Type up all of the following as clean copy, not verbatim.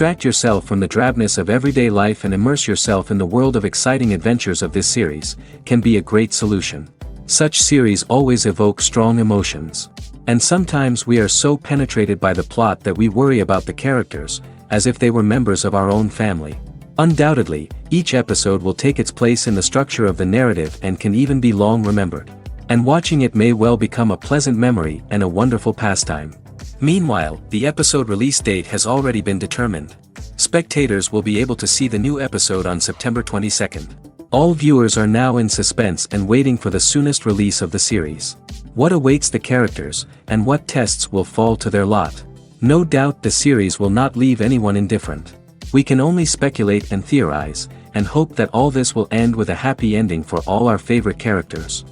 Distract yourself from the drabness of everyday life and immerse yourself in the world of exciting adventures of this series, can be a great solution. Such series always evoke strong emotions. And sometimes we are so penetrated by the plot that we worry about the characters, as if they were members of our own family. Undoubtedly, each episode will take its place in the structure of the narrative and can even be long remembered. And watching it may well become a pleasant memory and a wonderful pastime. Meanwhile, the episode release date has already been determined. Spectators will be able to see the new episode on September 22nd. All viewers are now in suspense and waiting for the soonest release of the series. What awaits the characters, and what tests will fall to their lot? No doubt the series will not leave anyone indifferent. We can only speculate and theorize, and hope that all this will end with a happy ending for all our favorite characters.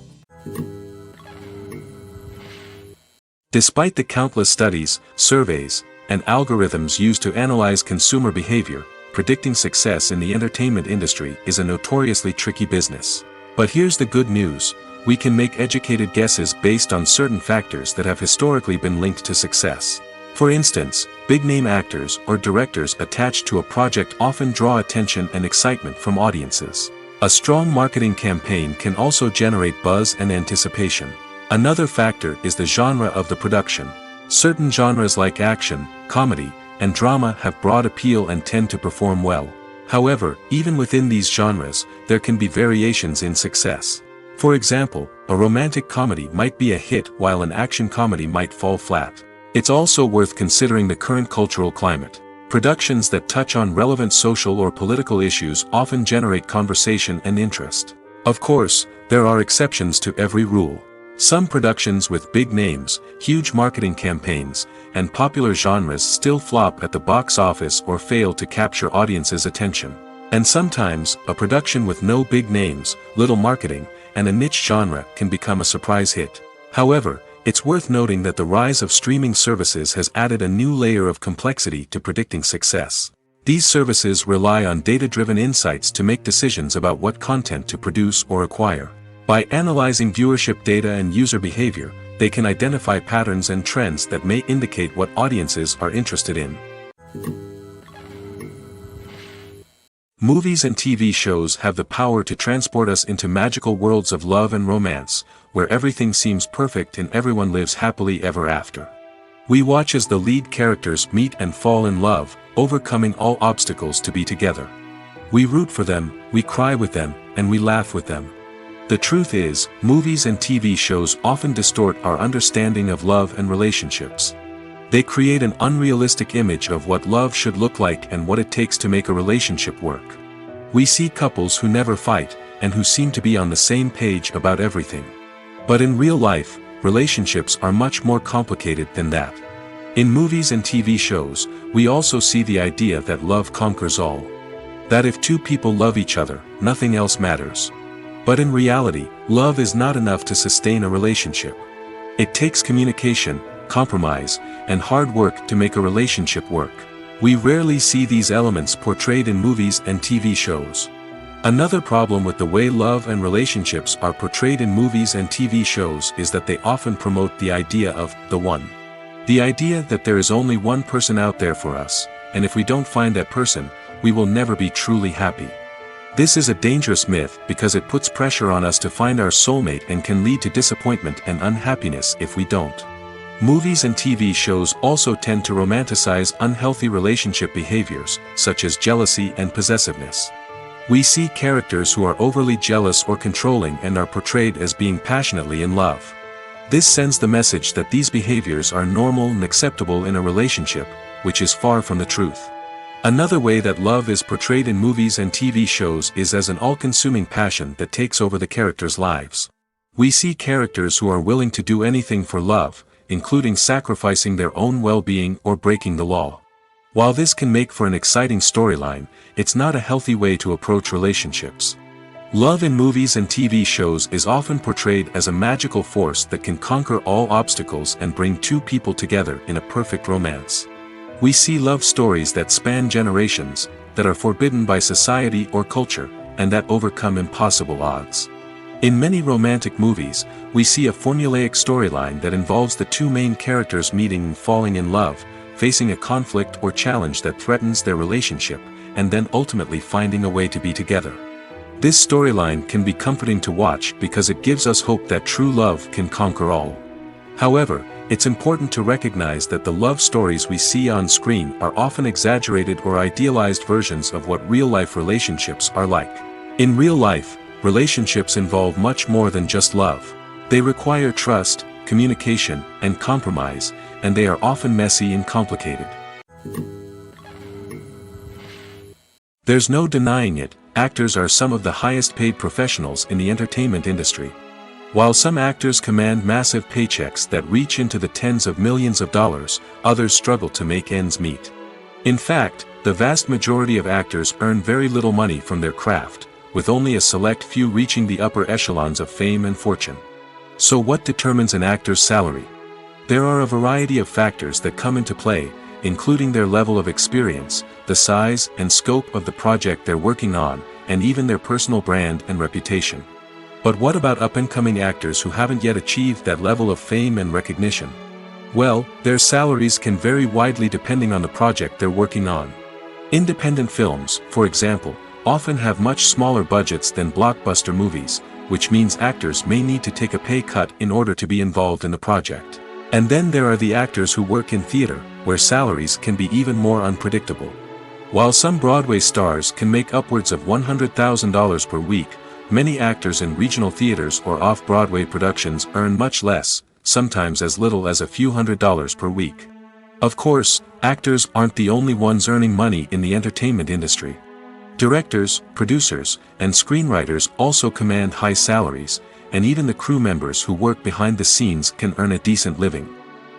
Despite the countless studies, surveys, and algorithms used to analyze consumer behavior, predicting success in the entertainment industry is a notoriously tricky business. But here's the good news: we can make educated guesses based on certain factors that have historically been linked to success. For instance, big-name actors or directors attached to a project often draw attention and excitement from audiences. A strong marketing campaign can also generate buzz and anticipation. Another factor is the genre of the production. Certain genres like action, comedy, and drama have broad appeal and tend to perform well. However, even within these genres, there can be variations in success. For example, a romantic comedy might be a hit while an action comedy might fall flat. It's also worth considering the current cultural climate. Productions that touch on relevant social or political issues often generate conversation and interest. Of course, there are exceptions to every rule. Some productions with big names, huge marketing campaigns, and popular genres still flop at the box office or fail to capture audiences' attention. And sometimes, a production with no big names, little marketing, and a niche genre can become a surprise hit. However, it's worth noting that the rise of streaming services has added a new layer of complexity to predicting success. These services rely on data-driven insights to make decisions about what content to produce or acquire. By analyzing viewership data and user behavior, they can identify patterns and trends that may indicate what audiences are interested in. Movies and TV shows have the power to transport us into magical worlds of love and romance, where everything seems perfect and everyone lives happily ever after. We watch as the lead characters meet and fall in love, overcoming all obstacles to be together. We root for them, we cry with them, and we laugh with them. The truth is, movies and TV shows often distort our understanding of love and relationships. They create an unrealistic image of what love should look like and what it takes to make a relationship work. We see couples who never fight, and who seem to be on the same page about everything. But in real life, relationships are much more complicated than that. In movies and TV shows, we also see the idea that love conquers all. That if two people love each other, nothing else matters. But in reality, love is not enough to sustain a relationship. It takes communication, compromise, and hard work to make a relationship work. We rarely see these elements portrayed in movies and TV shows. Another problem with the way love and relationships are portrayed in movies and TV shows is that they often promote the idea of the one. The idea that there is only one person out there for us, and if we don't find that person, we will never be truly happy. This is a dangerous myth because it puts pressure on us to find our soulmate and can lead to disappointment and unhappiness if we don't. Movies and TV shows also tend to romanticize unhealthy relationship behaviors, such as jealousy and possessiveness. We see characters who are overly jealous or controlling and are portrayed as being passionately in love. This sends the message that these behaviors are normal and acceptable in a relationship, which is far from the truth. Another way that love is portrayed in movies and TV shows is as an all-consuming passion that takes over the characters' lives. We see characters who are willing to do anything for love, including sacrificing their own well-being or breaking the law. While this can make for an exciting storyline, it's not a healthy way to approach relationships. Love in movies and TV shows is often portrayed as a magical force that can conquer all obstacles and bring two people together in a perfect romance. We see love stories that span generations, that are forbidden by society or culture, and that overcome impossible odds. In many romantic movies, we see a formulaic storyline that involves the two main characters meeting and falling in love, facing a conflict or challenge that threatens their relationship, and then ultimately finding a way to be together. This storyline can be comforting to watch because it gives us hope that true love can conquer all. However, it's important to recognize that the love stories we see on screen are often exaggerated or idealized versions of what real-life relationships are like. In real life, relationships involve much more than just love. They require trust, communication, and compromise, and they are often messy and complicated. There's no denying it, actors are some of the highest-paid professionals in the entertainment industry. While some actors command massive paychecks that reach into the tens of millions of dollars, others struggle to make ends meet. In fact, the vast majority of actors earn very little money from their craft, with only a select few reaching the upper echelons of fame and fortune. So what determines an actor's salary? There are a variety of factors that come into play, including their level of experience, the size and scope of the project they're working on, and even their personal brand and reputation. But what about up-and-coming actors who haven't yet achieved that level of fame and recognition? Well, their salaries can vary widely depending on the project they're working on. Independent films, for example, often have much smaller budgets than blockbuster movies, which means actors may need to take a pay cut in order to be involved in the project. And then there are the actors who work in theater, where salaries can be even more unpredictable. While some Broadway stars can make upwards of $100,000 per week, many actors in regional theaters or off-Broadway productions earn much less, sometimes as little as a few $100s per week. Of course, actors aren't the only ones earning money in the entertainment industry. Directors, producers, and screenwriters also command high salaries, and even the crew members who work behind the scenes can earn a decent living.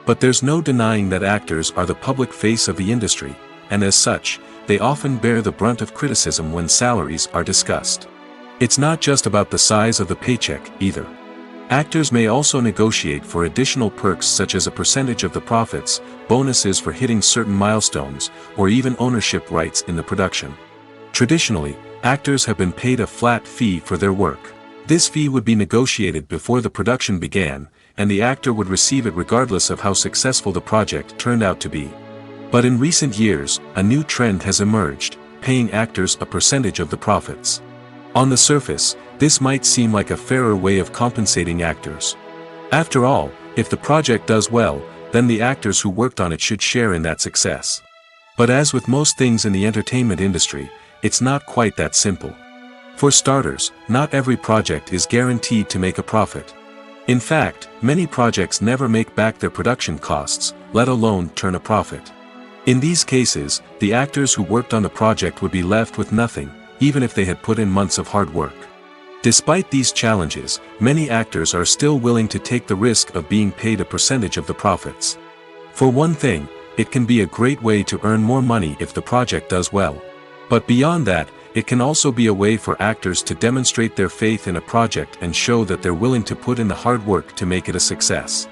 But there's no denying that actors are the public face of the industry, and as such, they often bear the brunt of criticism when salaries are discussed. It's not just about the size of the paycheck, either. Actors may also negotiate for additional perks such as a percentage of the profits, bonuses for hitting certain milestones, or even ownership rights in the production. Traditionally, actors have been paid a flat fee for their work. This fee would be negotiated before the production began, and the actor would receive it regardless of how successful the project turned out to be. But in recent years, a new trend has emerged, paying actors a percentage of the profits. On the surface, this might seem like a fairer way of compensating actors. After all, if the project does well, then the actors who worked on it should share in that success. But as with most things in the entertainment industry, it's not quite that simple. For starters, not every project is guaranteed to make a profit. In fact, many projects never make back their production costs, let alone turn a profit. In these cases, the actors who worked on the project would be left with nothing, even if they had put in months of hard work. Despite these challenges, many actors are still willing to take the risk of being paid a percentage of the profits. For one thing, it can be a great way to earn more money if the project does well. But beyond that, it can also be a way for actors to demonstrate their faith in a project and show that they're willing to put in the hard work to make it a success.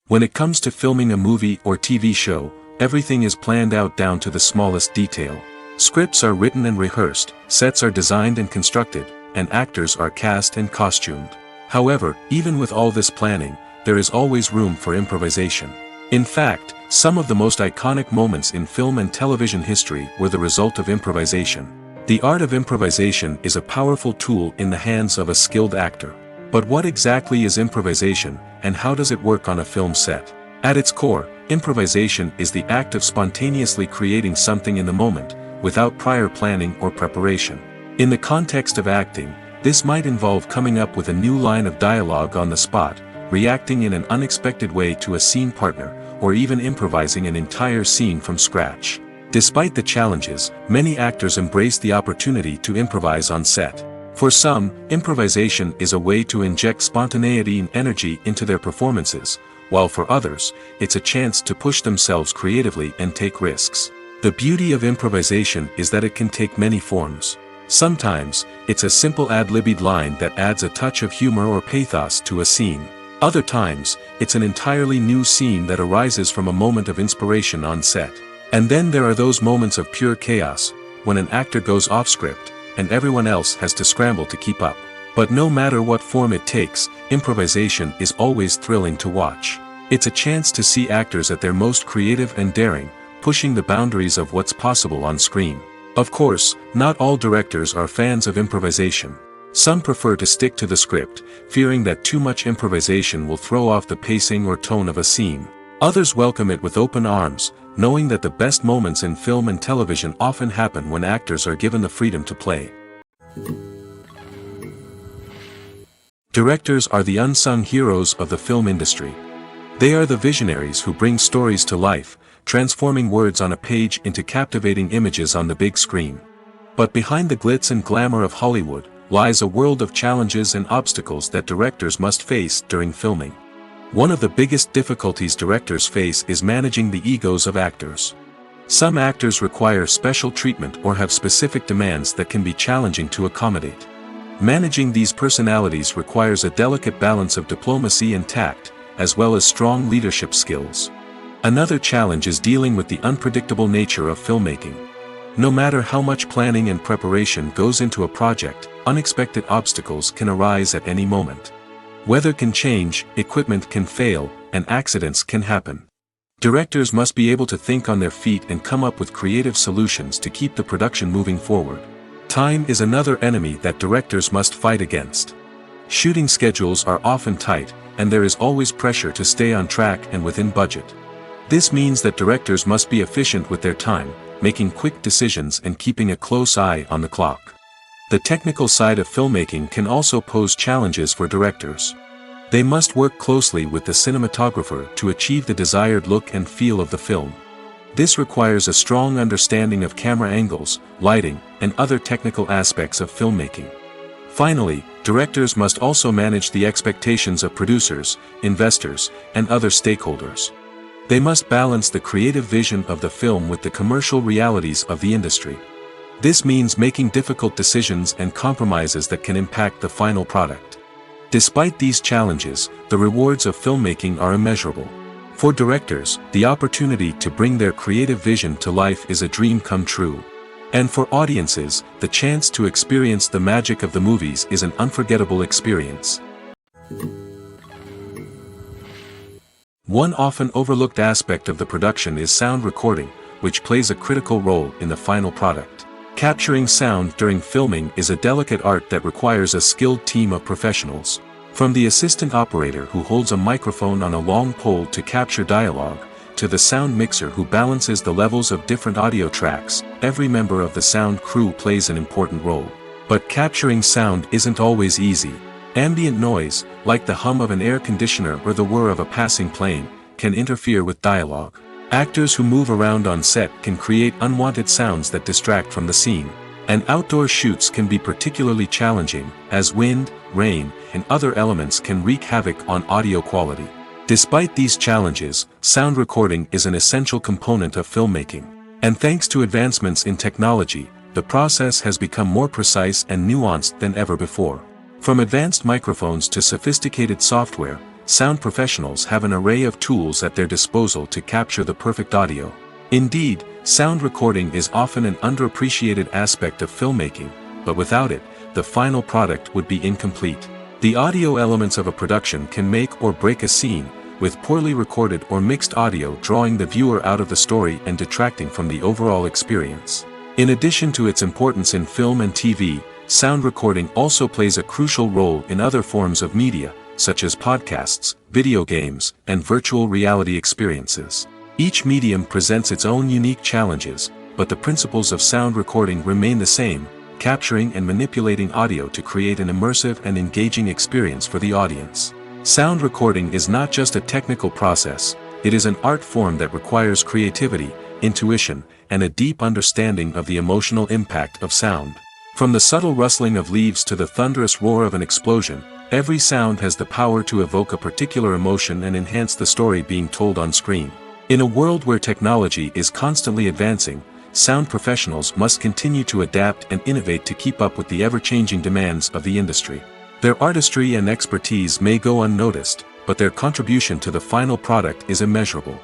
When it comes to filming a movie or TV show, everything is planned out down to the smallest detail. Scripts are written and rehearsed, sets are designed and constructed, and actors are cast and costumed. However, even with all this planning, there is always room for improvisation. In fact, some of the most iconic moments in film and television history were the result of improvisation. The art of improvisation is a powerful tool in the hands of a skilled actor. But what exactly is improvisation, and how does it work on a film set? At its core, improvisation is the act of spontaneously creating something in the moment, without prior planning or preparation. In the context of acting, this might involve coming up with a new line of dialogue on the spot, reacting in an unexpected way to a scene partner, or even improvising an entire scene from scratch. Despite the challenges, many actors embrace the opportunity to improvise on set. For some, improvisation is a way to inject spontaneity and energy into their performances, while for others, it's a chance to push themselves creatively and take risks. The beauty of improvisation is that it can take many forms. Sometimes, it's a simple ad-libbed line that adds a touch of humor or pathos to a scene. Other times, it's an entirely new scene that arises from a moment of inspiration on set. And then there are those moments of pure chaos, when an actor goes off script, and everyone else has to scramble to keep up. But no matter what form it takes, improvisation is always thrilling to watch. It's a chance to see actors at their most creative and daring, pushing the boundaries of what's possible on screen. Of course, not all directors are fans of improvisation. Some prefer to stick to the script, fearing that too much improvisation will throw off the pacing or tone of a scene. Others welcome it with open arms, knowing that the best moments in film and television often happen when actors are given the freedom to play. Directors are the unsung heroes of the film industry. They are the visionaries who bring stories to life, transforming words on a page into captivating images on the big screen. But behind the glitz and glamour of Hollywood, lies a world of challenges and obstacles that directors must face during filming. One of the biggest difficulties directors face is managing the egos of actors. Some actors require special treatment or have specific demands that can be challenging to accommodate. Managing these personalities requires a delicate balance of diplomacy and tact, as well as strong leadership skills. Another challenge is dealing with the unpredictable nature of filmmaking. No matter how much planning and preparation goes into a project, unexpected obstacles can arise at any moment. Weather can change, equipment can fail, and accidents can happen. Directors must be able to think on their feet and come up with creative solutions to keep the production moving forward. Time is another enemy that directors must fight against. Shooting schedules are often tight, and there is always pressure to stay on track and within budget. This means that directors must be efficient with their time, making quick decisions and keeping a close eye on the clock. The technical side of filmmaking can also pose challenges for directors. They must work closely with the cinematographer to achieve the desired look and feel of the film. This requires a strong understanding of camera angles, lighting, and other technical aspects of filmmaking. Finally, directors must also manage the expectations of producers, investors, and other stakeholders. They must balance the creative vision of the film with the commercial realities of the industry. This means making difficult decisions and compromises that can impact the final product. Despite these challenges, the rewards of filmmaking are immeasurable. For directors, the opportunity to bring their creative vision to life is a dream come true. And for audiences, the chance to experience the magic of the movies is an unforgettable experience. One often overlooked aspect of the production is sound recording, which plays a critical role in the final product. Capturing sound during filming is a delicate art that requires a skilled team of professionals. From the assistant operator who holds a microphone on a long pole to capture dialogue, to the sound mixer who balances the levels of different audio tracks, every member of the sound crew plays an important role. But capturing sound isn't always easy. Ambient noise, like the hum of an air conditioner or the whir of a passing plane, can interfere with dialogue. Actors who move around on set can create unwanted sounds that distract from the scene. And outdoor shoots can be particularly challenging, as wind, rain, and other elements can wreak havoc on audio quality. Despite these challenges, sound recording is an essential component of filmmaking. And thanks to advancements in technology, the process has become more precise and nuanced than ever before. From advanced microphones to sophisticated software, sound professionals have an array of tools at their disposal to capture the perfect audio. Indeed, sound recording is often an underappreciated aspect of filmmaking, but without it, the final product would be incomplete. The audio elements of a production can make or break a scene, with poorly recorded or mixed audio drawing the viewer out of the story and detracting from the overall experience. In addition to its importance in film and TV, sound recording also plays a crucial role in other forms of media, such as podcasts, video games, and virtual reality experiences. Each medium presents its own unique challenges, but the principles of sound recording remain the same, capturing and manipulating audio to create an immersive and engaging experience for the audience. Sound recording is not just a technical process, it is an art form that requires creativity, intuition, and a deep understanding of the emotional impact of sound. From the subtle rustling of leaves to the thunderous roar of an explosion, every sound has the power to evoke a particular emotion and enhance the story being told on screen. In a world where technology is constantly advancing, sound professionals must continue to adapt and innovate to keep up with the ever-changing demands of the industry. Their artistry and expertise may go unnoticed, but their contribution to the final product is immeasurable.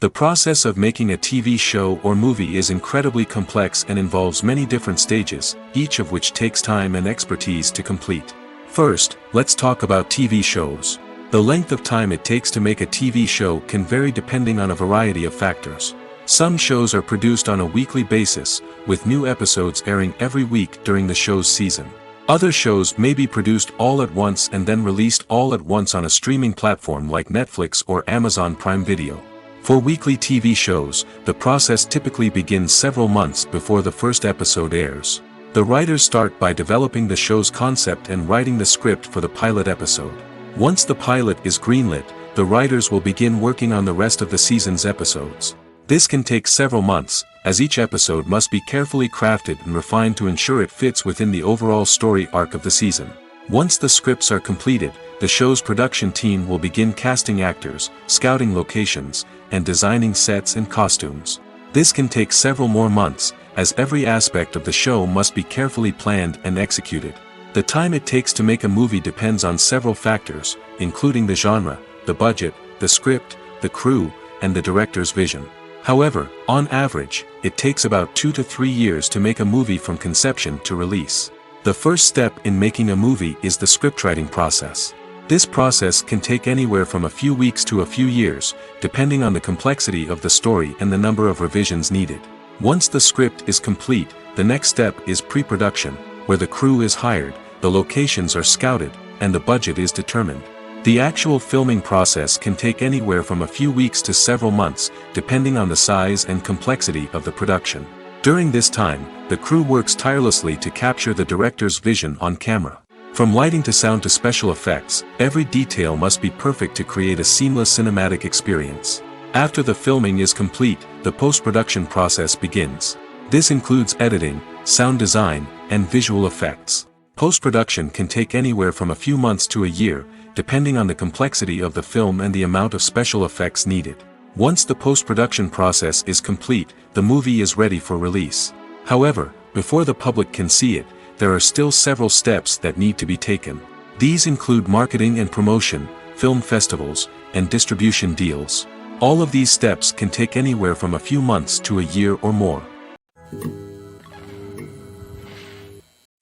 The process of making a TV show or movie is incredibly complex and involves many different stages, each of which takes time and expertise to complete. First, let's talk about TV shows. The length of time it takes to make a TV show can vary depending on a variety of factors. Some shows are produced on a weekly basis, with new episodes airing every week during the show's season. Other shows may be produced all at once and then released all at once on a streaming platform like Netflix or Amazon Prime Video. For weekly TV shows, the process typically begins several months before the first episode airs. The writers start by developing the show's concept and writing the script for the pilot episode. Once the pilot is greenlit, the writers will begin working on the rest of the season's episodes. This can take several months, as each episode must be carefully crafted and refined to ensure it fits within the overall story arc of the season. Once the scripts are completed, the show's production team will begin casting actors, scouting locations, and designing sets and costumes. This can take several more months, as every aspect of the show must be carefully planned and executed. The time it takes to make a movie depends on several factors, including the genre, the budget, the script, the crew, and the director's vision. However, on average, it takes about 2 to 3 years to make a movie from conception to release. The first step in making a movie is the scriptwriting process. This process can take anywhere from a few weeks to a few years, depending on the complexity of the story and the number of revisions needed. Once the script is complete, the next step is pre-production, where the crew is hired, the locations are scouted, and the budget is determined. The actual filming process can take anywhere from a few weeks to several months, depending on the size and complexity of the production. During this time, the crew works tirelessly to capture the director's vision on camera. From lighting to sound to special effects, every detail must be perfect to create a seamless cinematic experience. After the filming is complete, the post-production process begins. This includes editing, sound design, and visual effects. Post-production can take anywhere from a few months to a year, depending on the complexity of the film and the amount of special effects needed. Once the post-production process is complete, the movie is ready for release. However, before the public can see it, there are still several steps that need to be taken. These include marketing and promotion, film festivals, and distribution deals. All of these steps can take anywhere from a few months to a year or more.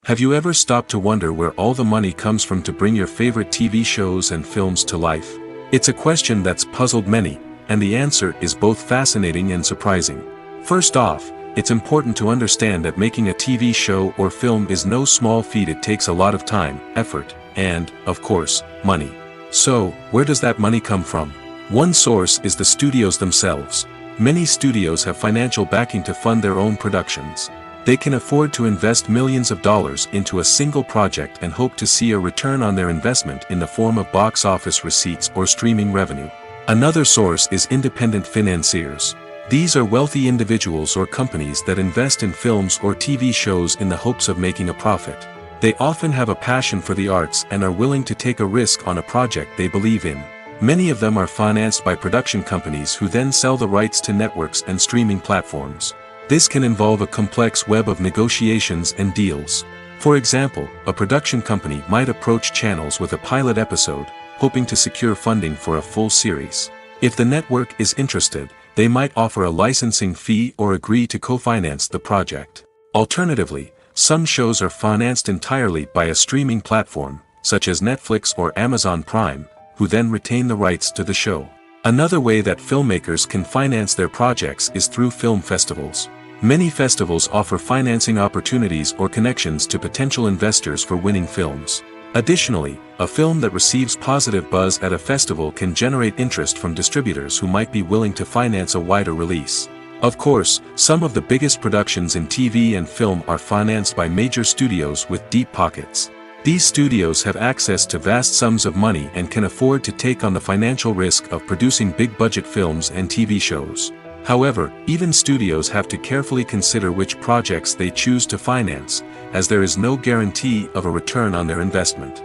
Have you ever stopped to wonder where all the money comes from to bring your favorite TV shows and films to life? It's a question that's puzzled many, and the answer is both fascinating and surprising. First off, it's important to understand that making a TV show or film is no small feat. It takes a lot of time, effort, and, of course, money. So, where does that money come from? One source is the studios themselves. Many studios have financial backing to fund their own productions. They can afford to invest millions of dollars into a single project and hope to see a return on their investment in the form of box office receipts or streaming revenue. Another source is independent financiers. These are wealthy individuals or companies that invest in films or TV shows in the hopes of making a profit. They often have a passion for the arts and are willing to take a risk on a project they believe in. Many of them are financed by production companies who then sell the rights to networks and streaming platforms. This can involve a complex web of negotiations and deals. For example, a production company might approach channels with a pilot episode, hoping to secure funding for a full series. If the network is interested, they might offer a licensing fee or agree to co-finance the project. Alternatively, some shows are financed entirely by a streaming platform, such as Netflix or Amazon Prime, who then retain the rights to the show. Another way that filmmakers can finance their projects is through film festivals. Many festivals offer financing opportunities or connections to potential investors for winning films. Additionally, a film that receives positive buzz at a festival can generate interest from distributors who might be willing to finance a wider release. Of course, some of the biggest productions in TV and film are financed by major studios with deep pockets. These studios have access to vast sums of money and can afford to take on the financial risk of producing big-budget films and TV shows. However, even studios have to carefully consider which projects they choose to finance, as there is no guarantee of a return on their investment.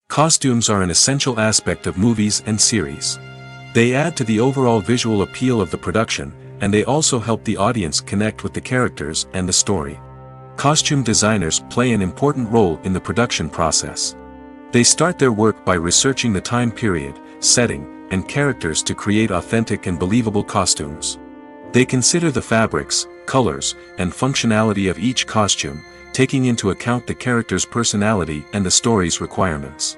Costumes are an essential aspect of movies and series. They add to the overall visual appeal of the production, and they also help the audience connect with the characters and the story. Costume designers play an important role in the production process. They start their work by researching the time period, setting, and characters to create authentic and believable costumes. They consider the fabrics, colors, and functionality of each costume, taking into account the character's personality and the story's requirements.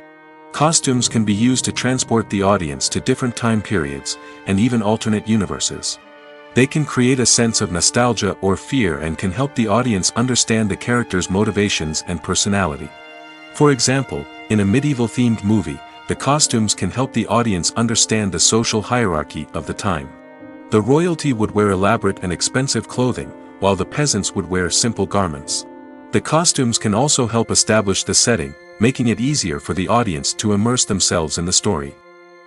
Costumes can be used to transport the audience to different time periods, and even alternate universes. They can create a sense of nostalgia or fear and can help the audience understand the character's motivations and personality. For example, in a medieval-themed movie, the costumes can help the audience understand the social hierarchy of the time. The royalty would wear elaborate and expensive clothing, while the peasants would wear simple garments. The costumes can also help establish the setting, making it easier for the audience to immerse themselves in the story.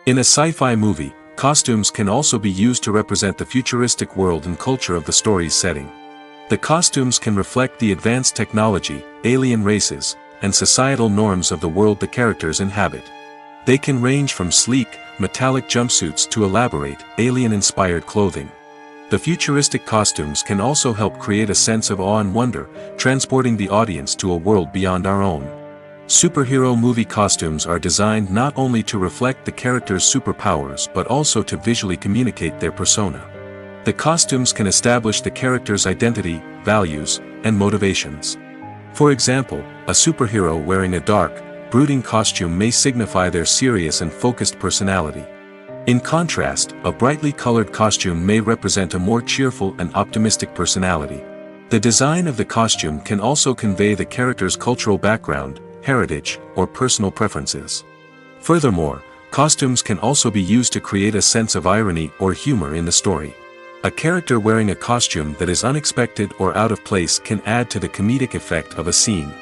In a sci-fi movie, costumes can also be used to represent the futuristic world and culture of the story's setting. The costumes can reflect the advanced technology, alien races, and societal norms of the world the characters inhabit. They can range from sleek, metallic jumpsuits to elaborate, alien-inspired clothing. The futuristic costumes can also help create a sense of awe and wonder, transporting the audience to a world beyond our own. Superhero movie costumes are designed not only to reflect the character's superpowers but also to visually communicate their persona. The costumes can establish the character's identity, values, and motivations. For example, a superhero wearing a dark, brooding costume may signify their serious and focused personality. In contrast, a brightly colored costume may represent a more cheerful and optimistic personality. The design of the costume can also convey the character's cultural background, heritage, or personal preferences. Furthermore, costumes can also be used to create a sense of irony or humor in the story. A character wearing a costume that is unexpected or out of place can add to the comedic effect of a scene.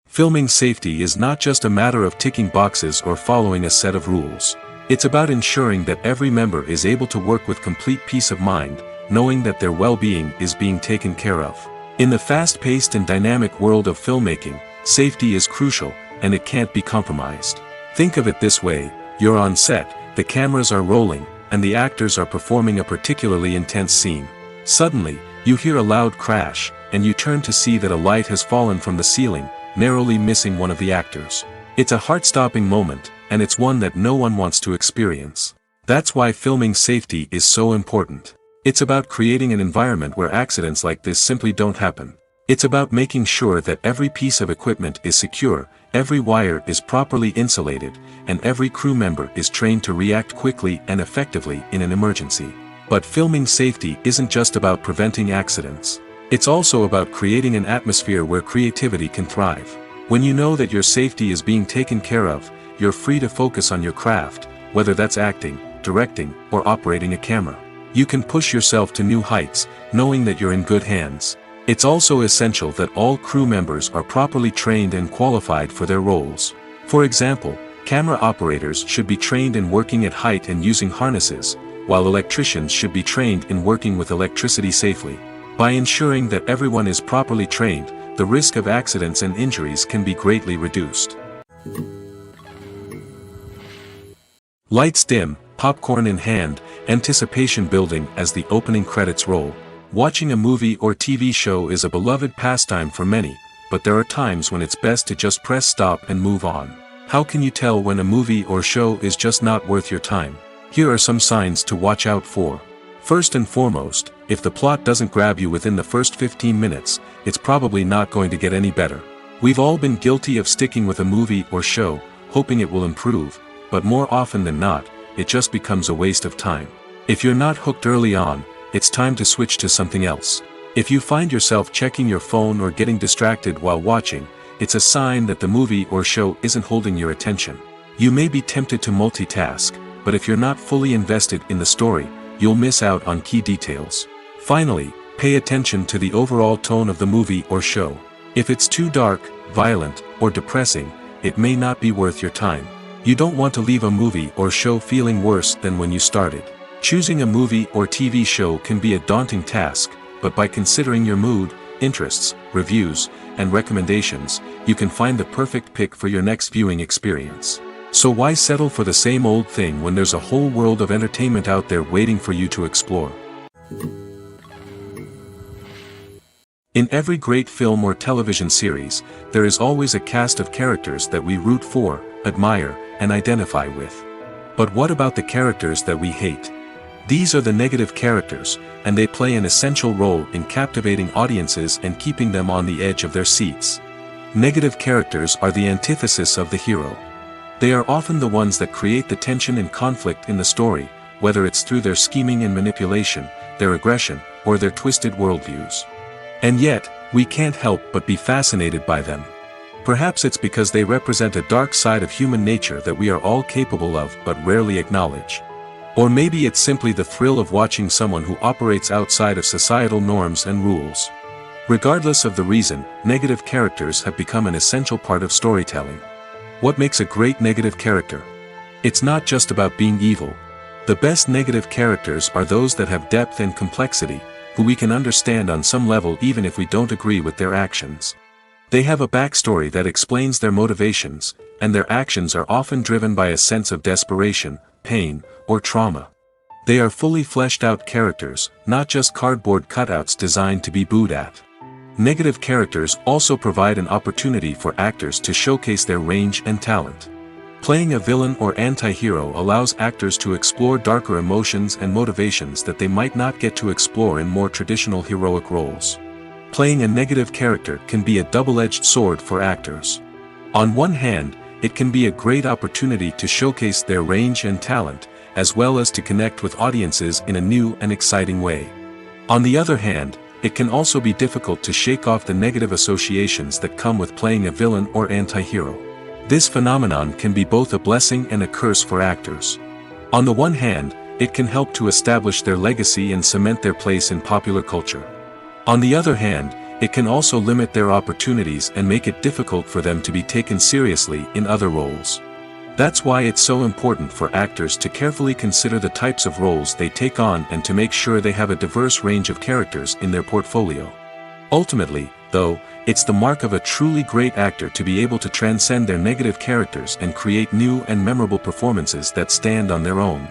Filming safety is not just a matter of ticking boxes or following a set of rules. It's about ensuring that every member is able to work with complete peace of mind, knowing that their well-being is being taken care of. In the fast-paced and dynamic world of filmmaking, safety is crucial, and it can't be compromised. Think of it this way: you're on set, the cameras are rolling, and the actors are performing a particularly intense scene. Suddenly, you hear a loud crash, and you turn to see that a light has fallen from the ceiling, narrowly missing one of the actors. It's a heart-stopping moment, and it's one that no one wants to experience. That's why filming safety is so important. It's about creating an environment where accidents like this simply don't happen. It's about making sure that every piece of equipment is secure, every wire is properly insulated, and every crew member is trained to react quickly and effectively in an emergency. But filming safety isn't just about preventing accidents. It's also about creating an atmosphere where creativity can thrive. When you know that your safety is being taken care of, you're free to focus on your craft, whether that's acting, directing, or operating a camera. You can push yourself to new heights, knowing that you're in good hands. It's also essential that all crew members are properly trained and qualified for their roles. For example, camera operators should be trained in working at height and using harnesses, while electricians should be trained in working with electricity safely. By ensuring that everyone is properly trained, the risk of accidents and injuries can be greatly reduced. Lights dim, popcorn in hand, anticipation building as the opening credits roll. Watching a movie or TV show is a beloved pastime for many, but there are times when it's best to just press stop and move on. How can you tell when a movie or show is just not worth your time? Here are some signs to watch out for. First and foremost, if the plot doesn't grab you within the first 15 minutes, it's probably not going to get any better. We've all been guilty of sticking with a movie or show, hoping it will improve, but more often than not, it just becomes a waste of time. If you're not hooked early on, it's time to switch to something else. If you find yourself checking your phone or getting distracted while watching, it's a sign that the movie or show isn't holding your attention. You may be tempted to multitask, but if you're not fully invested in the story, you'll miss out on key details. Finally, pay attention to the overall tone of the movie or show. If it's too dark, violent, or depressing, it may not be worth your time. You don't want to leave a movie or show feeling worse than when you started. Choosing a movie or TV show can be a daunting task, but by considering your mood, interests, reviews, and recommendations, you can find the perfect pick for your next viewing experience. So why settle for the same old thing when there's a whole world of entertainment out there waiting for you to explore? In every great film or television series, there is always a cast of characters that we root for, admire, and identify with. But what about the characters that we hate? These are the negative characters, and they play an essential role in captivating audiences and keeping them on the edge of their seats. Negative characters are the antithesis of the hero. They are often the ones that create the tension and conflict in the story, whether it's through their scheming and manipulation, their aggression, or their twisted worldviews. And yet, we can't help but be fascinated by them. Perhaps it's because they represent a dark side of human nature that we are all capable of but rarely acknowledge. Or maybe it's simply the thrill of watching someone who operates outside of societal norms and rules. Regardless of the reason, negative characters have become an essential part of storytelling. What makes a great negative character? It's not just about being evil. The best negative characters are those that have depth and complexity, who we can understand on some level even if we don't agree with their actions. They have a backstory that explains their motivations, and their actions are often driven by a sense of desperation, pain, or trauma. They are fully fleshed out characters, not just cardboard cutouts designed to be booed at. Negative characters also provide an opportunity for actors to showcase their range and talent. Playing a villain or anti-hero allows actors to explore darker emotions and motivations that they might not get to explore in more traditional heroic roles. Playing a negative character can be a double-edged sword for actors. On one hand, it can be a great opportunity to showcase their range and talent, as well as to connect with audiences in a new and exciting way. On the other hand, it can also be difficult to shake off the negative associations that come with playing a villain or anti-hero. This phenomenon can be both a blessing and a curse for actors. On the one hand, it can help to establish their legacy and cement their place in popular culture. On the other hand, it can also limit their opportunities and make it difficult for them to be taken seriously in other roles. That's why it's so important for actors to carefully consider the types of roles they take on and to make sure they have a diverse range of characters in their portfolio. Ultimately, though, it's the mark of a truly great actor to be able to transcend their negative characters and create new and memorable performances that stand on their own.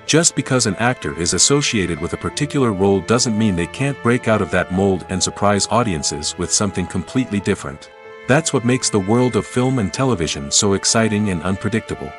Just because an actor is associated with a particular role doesn't mean they can't break out of that mold and surprise audiences with something completely different. That's what makes the world of film and television so exciting and unpredictable.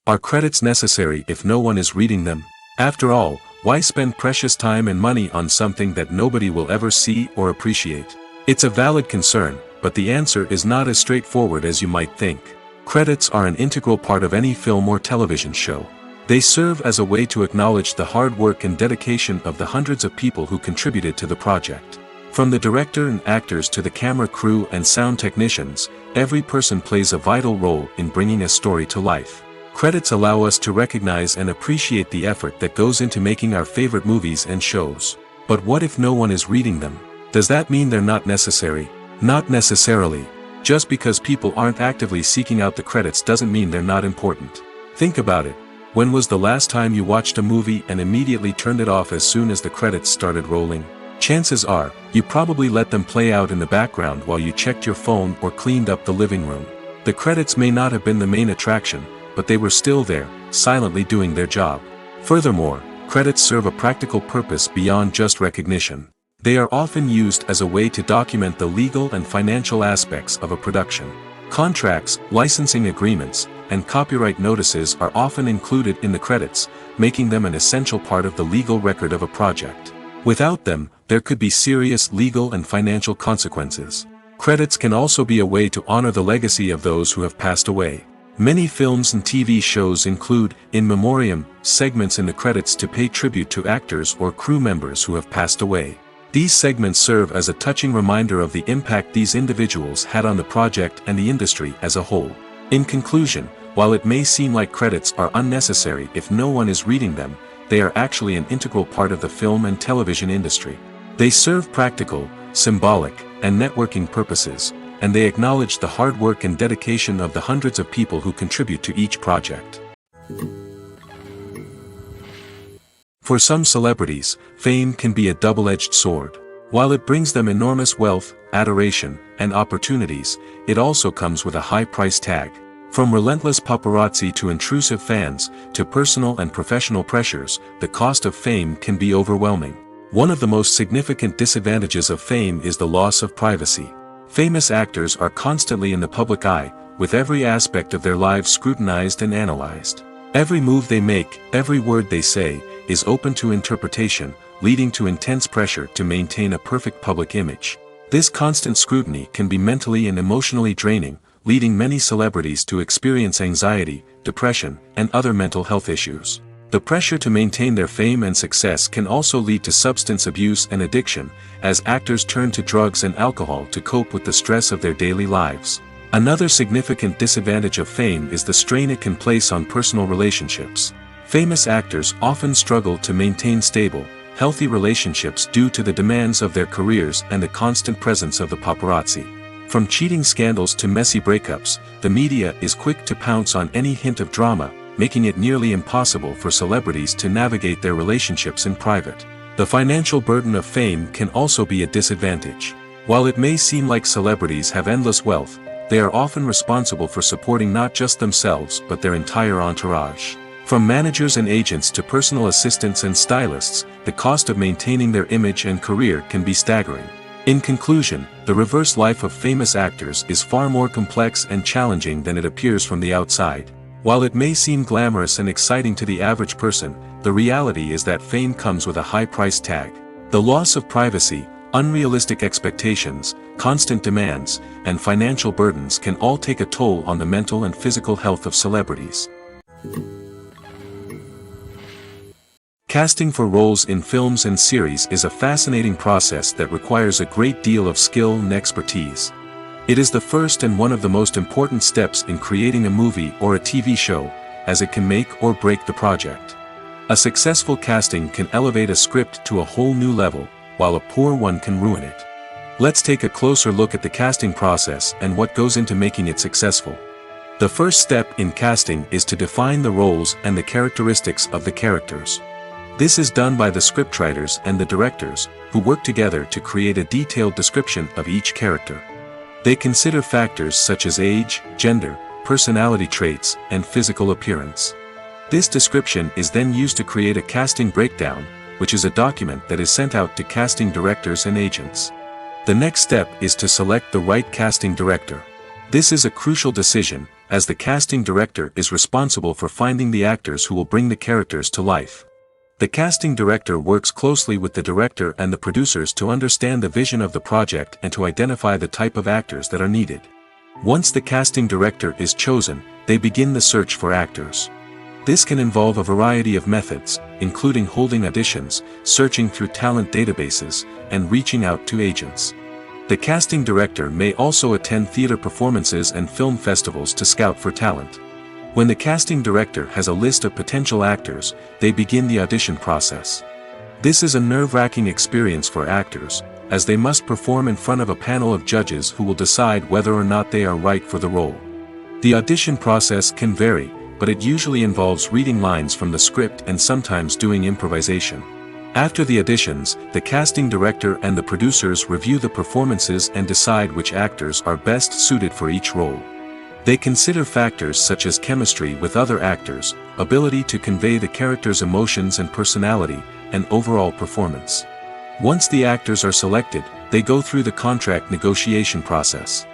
Are credits necessary if no one is reading them? After all, why spend precious time and money on something that nobody will ever see or appreciate? It's a valid concern, but the answer is not as straightforward as you might think. Credits are an integral part of any film or television show. They serve as a way to acknowledge the hard work and dedication of the hundreds of people who contributed to the project. From the director and actors to the camera crew and sound technicians, every person plays a vital role in bringing a story to life. Credits allow us to recognize and appreciate the effort that goes into making our favorite movies and shows. But what if no one is reading them? Does that mean they're not necessary? Not necessarily. Just because people aren't actively seeking out the credits doesn't mean they're not important. Think about it. When was the last time you watched a movie and immediately turned it off as soon as the credits started rolling? Chances are, you probably let them play out in the background while you checked your phone or cleaned up the living room. The credits may not have been the main attraction, but they were still there, silently doing their job. Furthermore, credits serve a practical purpose beyond just recognition. They are often used as a way to document the legal and financial aspects of a production. Contracts, licensing agreements, and copyright notices are often included in the credits, making them an essential part of the legal record of a project. Without them, there could be serious legal and financial consequences. Credits can also be a way to honor the legacy of those who have passed away. Many films and TV shows include, in memoriam, segments in the credits to pay tribute to actors or crew members who have passed away. These segments serve as a touching reminder of the impact these individuals had on the project and the industry as a whole. In conclusion, while it may seem like credits are unnecessary if no one is reading them, they are actually an integral part of the film and television industry. They serve practical, symbolic, and networking purposes, and they acknowledge the hard work and dedication of the hundreds of people who contribute to each project. For some celebrities, fame can be a double-edged sword. While it brings them enormous wealth, adoration, and opportunities, it also comes with a high price tag. From relentless paparazzi to intrusive fans, to personal and professional pressures, the cost of fame can be overwhelming. One of the most significant disadvantages of fame is the loss of privacy. Famous actors are constantly in the public eye, with every aspect of their lives scrutinized and analyzed. Every move they make, every word they say, is open to interpretation, leading to intense pressure to maintain a perfect public image. This constant scrutiny can be mentally and emotionally draining, leading many celebrities to experience anxiety, depression, and other mental health issues. The pressure to maintain their fame and success can also lead to substance abuse and addiction, as actors turn to drugs and alcohol to cope with the stress of their daily lives. Another significant disadvantage of fame is the strain it can place on personal relationships. Famous actors often struggle to maintain stable, healthy relationships due to the demands of their careers and the constant presence of the paparazzi. From cheating scandals to messy breakups, the media is quick to pounce on any hint of drama, making it nearly impossible for celebrities to navigate their relationships in private. The financial burden of fame can also be a disadvantage. While it may seem like celebrities have endless wealth, they are often responsible for supporting not just themselves but their entire entourage. From managers and agents to personal assistants and stylists, the cost of maintaining their image and career can be staggering. In conclusion, the reverse life of famous actors is far more complex and challenging than it appears from the outside. While it may seem glamorous and exciting to the average person, the reality is that fame comes with a high price tag. The loss of privacy, unrealistic expectations, constant demands, and financial burdens can all take a toll on the mental and physical health of celebrities. Casting for roles in films and series is a fascinating process that requires a great deal of skill and expertise. It is the first and one of the most important steps in creating a movie or a TV show, as it can make or break the project. A successful casting can elevate a script to a whole new level, while a poor one can ruin it. Let's take a closer look at the casting process and what goes into making it successful. The first step in casting is to define the roles and the characteristics of the characters. This is done by the scriptwriters and the directors, who work together to create a detailed description of each character. They consider factors such as age, gender, personality traits, and physical appearance. This description is then used to create a casting breakdown, which is a document that is sent out to casting directors and agents. The next step is to select the right casting director. This is a crucial decision, as the casting director is responsible for finding the actors who will bring the characters to life. The casting director works closely with the director and the producers to understand the vision of the project and to identify the type of actors that are needed. Once the casting director is chosen, they begin the search for actors. This can involve a variety of methods, including holding auditions, searching through talent databases, and reaching out to agents. The casting director may also attend theater performances and film festivals to scout for talent. When the casting director has a list of potential actors, they begin the audition process. This is a nerve-wracking experience for actors, as they must perform in front of a panel of judges who will decide whether or not they are right for the role. The audition process can vary, but it usually involves reading lines from the script and sometimes doing improvisation. After the auditions, the casting director and the producers review the performances and decide which actors are best suited for each role. They consider factors such as chemistry with other actors, ability to convey the character's emotions and personality, and overall performance. Once the actors are selected, they go through the contract negotiation process.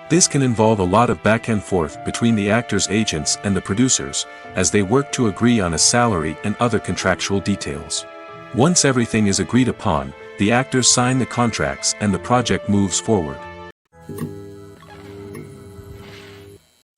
This can involve a lot of back and forth between the actors' agents and the producers, as they work to agree on a salary and other contractual details. Once everything is agreed upon, the actors sign the contracts and the project moves forward.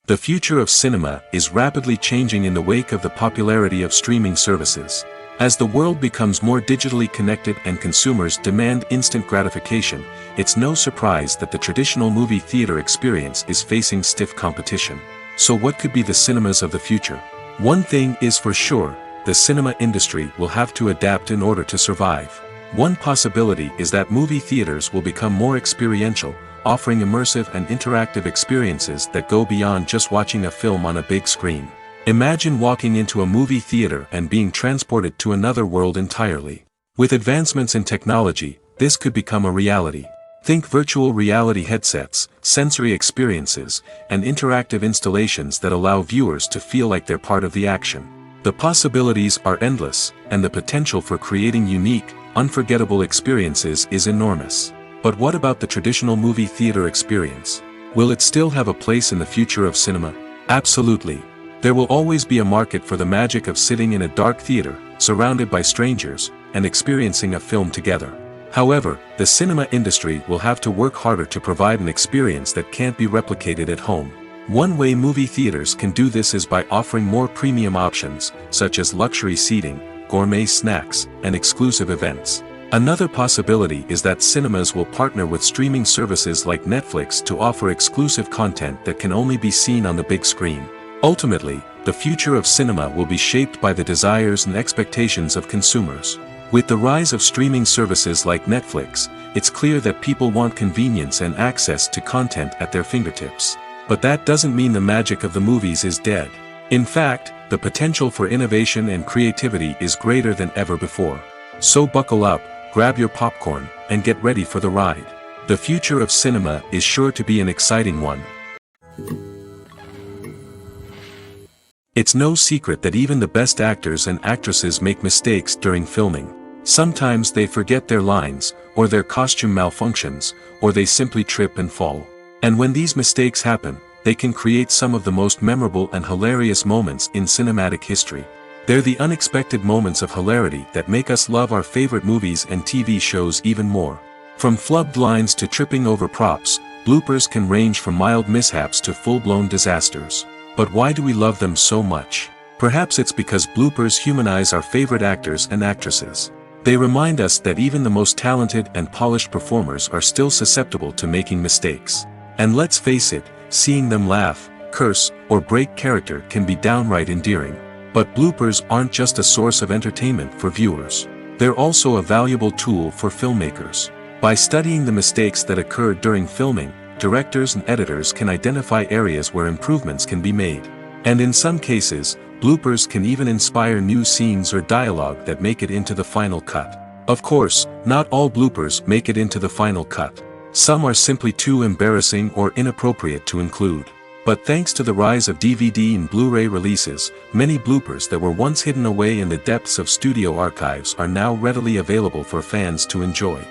The future of cinema is rapidly changing in the wake of the popularity of streaming services. As the world becomes more digitally connected and consumers demand instant gratification, it's no surprise that the traditional movie theater experience is facing stiff competition. So what could be the cinemas of the future? One thing is for sure, the cinema industry will have to adapt in order to survive. One possibility is that movie theaters will become more experiential, offering immersive and interactive experiences that go beyond just watching a film on a big screen. Imagine walking into a movie theater and being transported to another world entirely. With advancements in technology, this could become a reality. Think virtual reality headsets, sensory experiences, and interactive installations that allow viewers to feel like they're part of the action. The possibilities are endless, and the potential for creating unique, unforgettable experiences is enormous. But what about the traditional movie theater experience? Will it still have a place in the future of cinema? Absolutely. There will always be a market for the magic of sitting in a dark theater, surrounded by strangers, and experiencing a film together. However, the cinema industry will have to work harder to provide an experience that can't be replicated at home. One way movie theaters can do this is by offering more premium options, such as luxury seating, gourmet snacks, and exclusive events. Another possibility is that cinemas will partner with streaming services like Netflix to offer exclusive content that can only be seen on the big screen. Ultimately, the future of cinema will be shaped by the desires and expectations of consumers. With the rise of streaming services like Netflix, it's clear that people want convenience and access to content at their fingertips. But that doesn't mean the magic of the movies is dead. In fact, the potential for innovation and creativity is greater than ever before. So buckle up, grab your popcorn, and get ready for the ride. The future of cinema is sure to be an exciting one. It's no secret that even the best actors and actresses make mistakes during filming. Sometimes they forget their lines, or their costume malfunctions, or they simply trip and fall. And when these mistakes happen, they can create some of the most memorable and hilarious moments in cinematic history. They're the unexpected moments of hilarity that make us love our favorite movies and TV shows even more. From flubbed lines to tripping over props, bloopers can range from mild mishaps to full-blown disasters. But why do we love them so much? Perhaps it's because bloopers humanize our favorite actors and actresses. They remind us that even the most talented and polished performers are still susceptible to making mistakes. And let's face it, seeing them laugh, curse, or break character can be downright endearing. But bloopers aren't just a source of entertainment for viewers. They're also a valuable tool for filmmakers. By studying the mistakes that occurred during filming, directors and editors can identify areas where improvements can be made. And in some cases, bloopers can even inspire new scenes or dialogue that make it into the final cut. Of course, not all bloopers make it into the final cut. Some are simply too embarrassing or inappropriate to include. But thanks to the rise of DVD and Blu-ray releases, many bloopers that were once hidden away in the depths of studio archives are now readily available for fans to enjoy.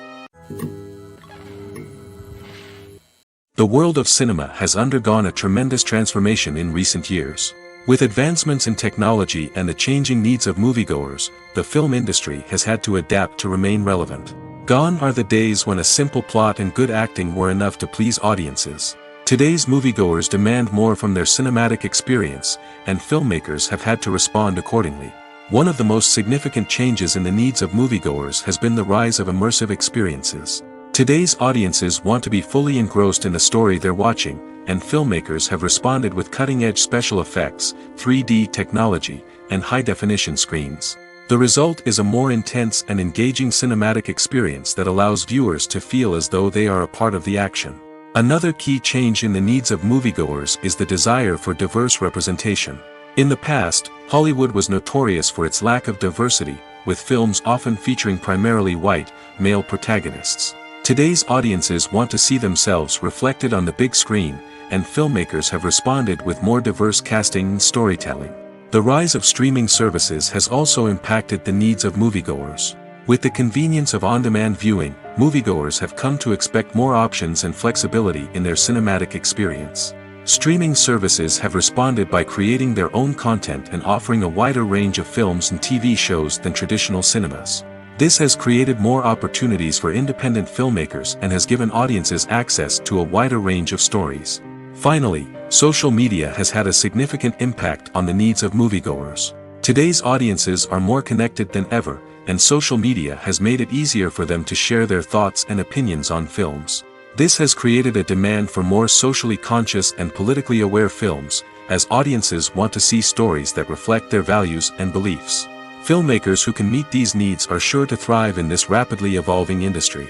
The world of cinema has undergone a tremendous transformation in recent years. With advancements in technology and the changing needs of moviegoers, the film industry has had to adapt to remain relevant. Gone are the days when a simple plot and good acting were enough to please audiences. Today's moviegoers demand more from their cinematic experience, and filmmakers have had to respond accordingly. One of the most significant changes in the needs of moviegoers has been the rise of immersive experiences. Today's audiences want to be fully engrossed in the story they're watching, and filmmakers have responded with cutting-edge special effects, 3D technology, and high-definition screens. The result is a more intense and engaging cinematic experience that allows viewers to feel as though they are a part of the action. Another key change in the needs of moviegoers is the desire for diverse representation. In the past, Hollywood was notorious for its lack of diversity, with films often featuring primarily white, male protagonists. Today's audiences want to see themselves reflected on the big screen, and filmmakers have responded with more diverse casting and storytelling. The rise of streaming services has also impacted the needs of moviegoers. With the convenience of on-demand viewing, moviegoers have come to expect more options and flexibility in their cinematic experience. Streaming services have responded by creating their own content and offering a wider range of films and TV shows than traditional cinemas. This has created more opportunities for independent filmmakers and has given audiences access to a wider range of stories. Finally, social media has had a significant impact on the needs of moviegoers. Today's audiences are more connected than ever, and social media has made it easier for them to share their thoughts and opinions on films. This has created a demand for more socially conscious and politically aware films, as audiences want to see stories that reflect their values and beliefs. Filmmakers who can meet these needs are sure to thrive in this rapidly evolving industry.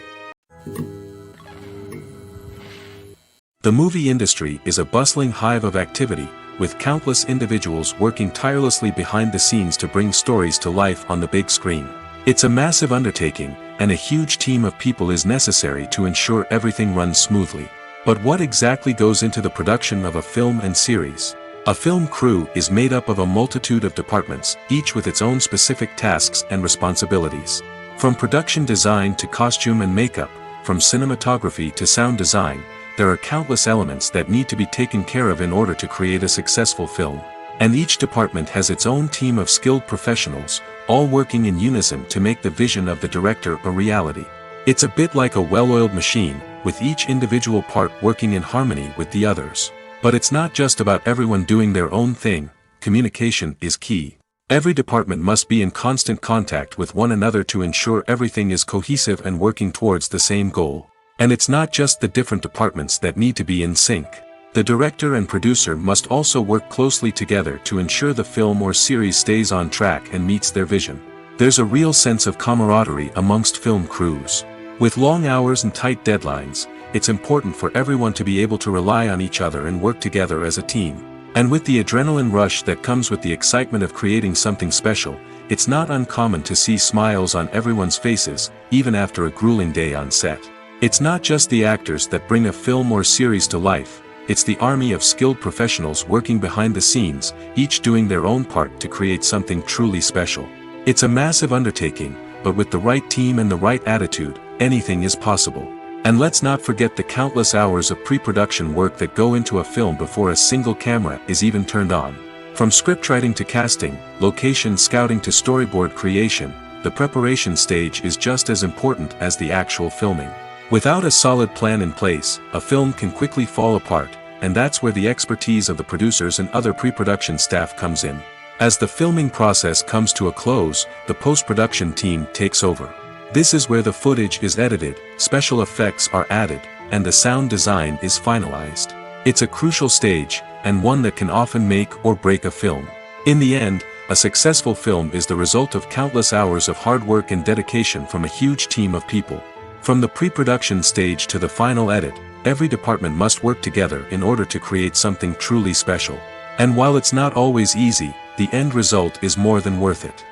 The movie industry is a bustling hive of activity, with countless individuals working tirelessly behind the scenes to bring stories to life on the big screen. It's a massive undertaking, and a huge team of people is necessary to ensure everything runs smoothly. But what exactly goes into the production of a film and series? A film crew is made up of a multitude of departments, each with its own specific tasks and responsibilities. From production design to costume and makeup, from cinematography to sound design, there are countless elements that need to be taken care of in order to create a successful film. And each department has its own team of skilled professionals, all working in unison to make the vision of the director a reality. It's a bit like a well-oiled machine, with each individual part working in harmony with the others. But it's not just about everyone doing their own thing. Communication is key. Every department must be in constant contact with one another to ensure everything is cohesive and working towards the same goal. And it's not just the different departments that need to be in sync. The director and producer must also work closely together to ensure the film or series stays on track and meets their vision. There's a real sense of camaraderie amongst film crews. With long hours and tight deadlines, it's important for everyone to be able to rely on each other and work together as a team. And with the adrenaline rush that comes with the excitement of creating something special, it's not uncommon to see smiles on everyone's faces, even after a grueling day on set. It's not just the actors that bring a film or series to life. It's the army of skilled professionals working behind the scenes, each doing their own part to create something truly special. It's a massive undertaking, but with the right team and the right attitude, anything is possible. And let's not forget the countless hours of pre-production work that go into a film before a single camera is even turned on. From scriptwriting to casting, location scouting to storyboard creation, the preparation stage is just as important as the actual filming. Without a solid plan in place, a film can quickly fall apart, and that's where the expertise of the producers and other pre-production staff comes in. As the filming process comes to a close, the post-production team takes over. This is where the footage is edited, special effects are added, and the sound design is finalized. It's a crucial stage, and one that can often make or break a film. In the end, a successful film is the result of countless hours of hard work and dedication from a huge team of people. From the pre-production stage to the final edit, every department must work together in order to create something truly special. And while it's not always easy, the end result is more than worth it.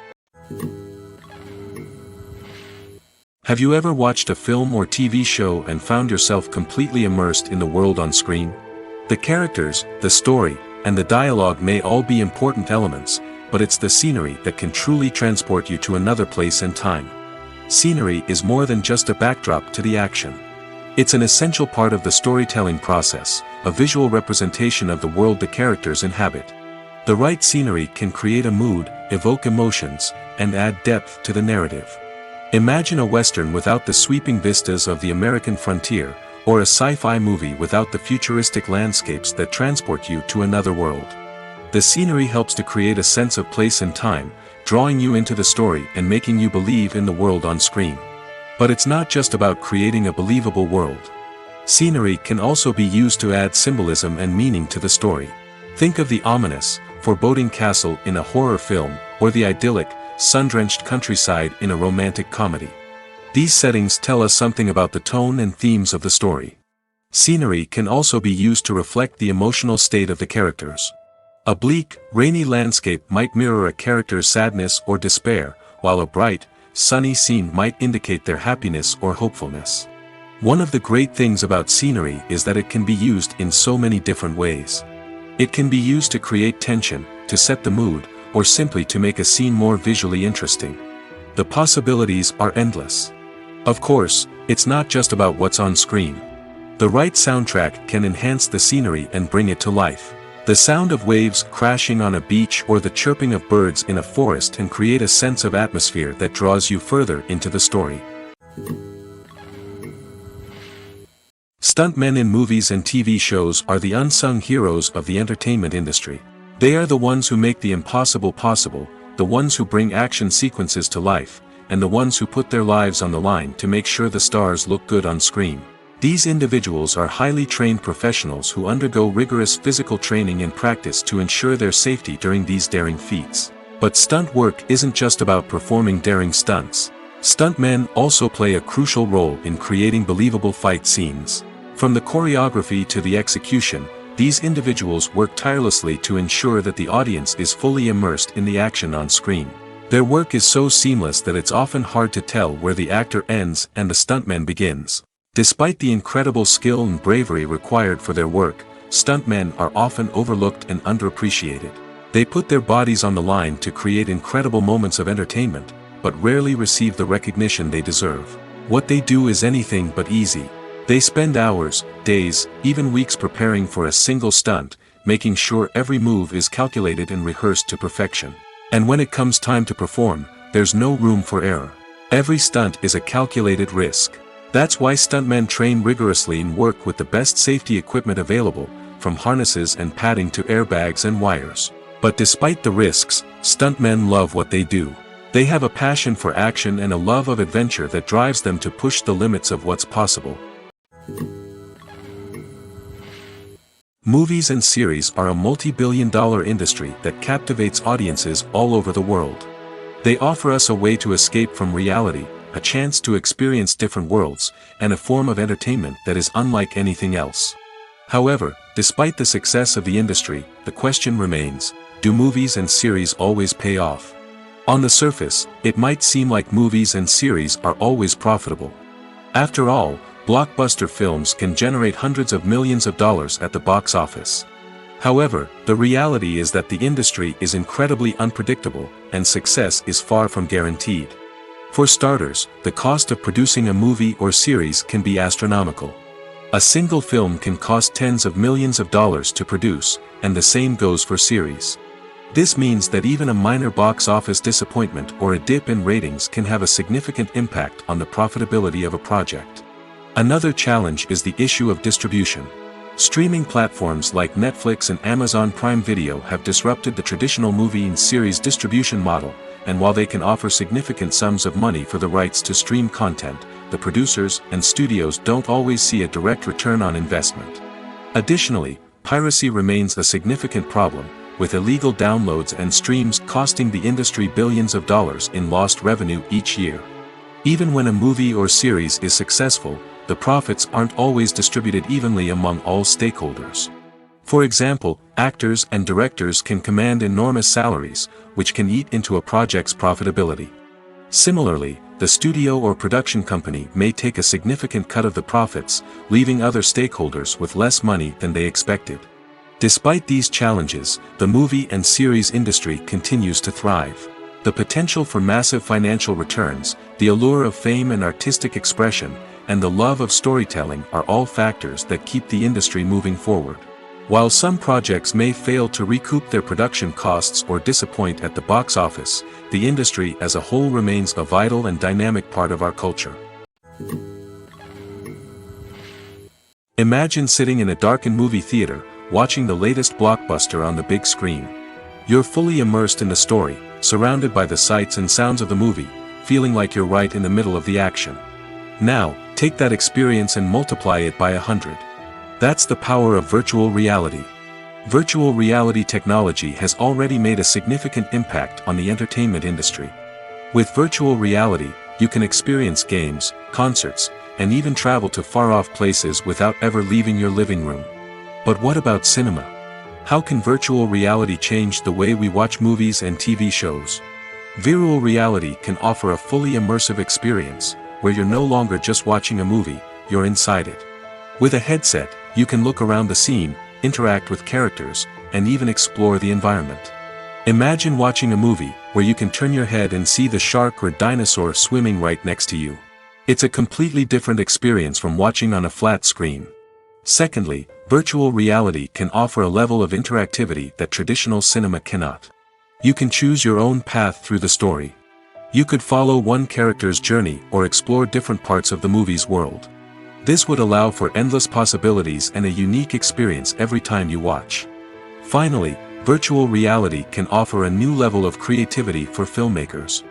Have you ever watched a film or TV show and found yourself completely immersed in the world on screen? The characters, the story, and the dialogue may all be important elements, but it's the scenery that can truly transport you to another place and time. Scenery is more than just a backdrop to the action. It's an essential part of the storytelling process, a visual representation of the world the characters inhabit. The right scenery can create a mood, evoke emotions, and add depth to the narrative. Imagine a Western without the sweeping vistas of the American frontier, or a sci-fi movie without the futuristic landscapes that transport you to another world. The scenery helps to create a sense of place and time, drawing you into the story and making you believe in the world on screen. But it's not just about creating a believable world. Scenery can also be used to add symbolism and meaning to the story. Think of the ominous, foreboding castle in a horror film, or the idyllic, sun-drenched countryside in a romantic comedy. These settings tell us something about the tone and themes of the story. Scenery can also be used to reflect the emotional state of the characters. A bleak, rainy landscape might mirror a character's sadness or despair, while a bright, sunny scene might indicate their happiness or hopefulness. One of the great things about scenery is that it can be used in so many different ways. It can be used to create tension, to set the mood, or simply to make a scene more visually interesting. The possibilities are endless. Of course, it's not just about what's on screen. The right soundtrack can enhance the scenery and bring it to life. The sound of waves crashing on a beach or the chirping of birds in a forest can create a sense of atmosphere that draws you further into the story. Stuntmen in movies and TV shows are the unsung heroes of the entertainment industry. They are the ones who make the impossible possible, the ones who bring action sequences to life, and the ones who put their lives on the line to make sure the stars look good on screen. These individuals are highly trained professionals who undergo rigorous physical training and practice to ensure their safety during these daring feats. But stunt work isn't just about performing daring stunts. Stuntmen also play a crucial role in creating believable fight scenes. From the choreography to the execution, these individuals work tirelessly to ensure that the audience is fully immersed in the action on screen. Their work is so seamless that it's often hard to tell where the actor ends and the stuntman begins. Despite the incredible skill and bravery required for their work, stuntmen are often overlooked and underappreciated. They put their bodies on the line to create incredible moments of entertainment, but rarely receive the recognition they deserve. What they do is anything but easy. They spend hours, days, even weeks preparing for a single stunt, making sure every move is calculated and rehearsed to perfection. And when it comes time to perform, there's no room for error. Every stunt is a calculated risk. That's why stuntmen train rigorously and work with the best safety equipment available, from harnesses and padding to airbags and wires. But despite the risks, stuntmen love what they do. They have a passion for action and a love of adventure that drives them to push the limits of what's possible. Movies and series are a multi-billion-dollar industry that captivates audiences all over the world. They offer us a way to escape from reality, a chance to experience different worlds, and a form of entertainment that is unlike anything else. However, despite the success of the industry, the question remains, do movies and series always pay off? On the surface, it might seem like movies and series are always profitable. After all, blockbuster films can generate hundreds of millions of dollars at the box office. However, the reality is that the industry is incredibly unpredictable, and success is far from guaranteed. For starters, the cost of producing a movie or series can be astronomical. A single film can cost tens of millions of dollars to produce, and the same goes for series. This means that even a minor box office disappointment or a dip in ratings can have a significant impact on the profitability of a project. Another challenge is the issue of distribution. Streaming platforms like Netflix and Amazon Prime Video have disrupted the traditional movie and series distribution model, and while they can offer significant sums of money for the rights to stream content, the producers and studios don't always see a direct return on investment. Additionally, piracy remains a significant problem, with illegal downloads and streams costing the industry billions of dollars in lost revenue each year. Even when a movie or series is successful, the profits aren't always distributed evenly among all stakeholders. For example, actors and directors can command enormous salaries, which can eat into a project's profitability. Similarly, the studio or production company may take a significant cut of the profits, leaving other stakeholders with less money than they expected. Despite these challenges, the movie and series industry continues to thrive. The potential for massive financial returns, the allure of fame and artistic expression, and the love of storytelling are all factors that keep the industry moving forward. While some projects may fail to recoup their production costs or disappoint at the box office, the industry as a whole remains a vital and dynamic part of our culture. Imagine sitting in a darkened movie theater, watching the latest blockbuster on the big screen. You're fully immersed in the story, surrounded by the sights and sounds of the movie, feeling like you're right in the middle of the action. Now, take that experience and multiply it by 100. That's the power of virtual reality. Virtual reality technology has already made a significant impact on the entertainment industry. With virtual reality, you can experience games, concerts, and even travel to far-off places without ever leaving your living room. But what about cinema? How can virtual reality change the way we watch movies and TV shows? Virtual reality can offer a fully immersive experience, where you're no longer just watching a movie, you're inside it. With a headset, you can look around the scene, interact with characters, and even explore the environment. Imagine watching a movie, where you can turn your head and see the shark or dinosaur swimming right next to you. It's a completely different experience from watching on a flat screen. Secondly, virtual reality can offer a level of interactivity that traditional cinema cannot. You can choose your own path through the story. You could follow one character's journey or explore different parts of the movie's world. This would allow for endless possibilities and a unique experience every time you watch. Finally, virtual reality can offer a new level of creativity for filmmakers.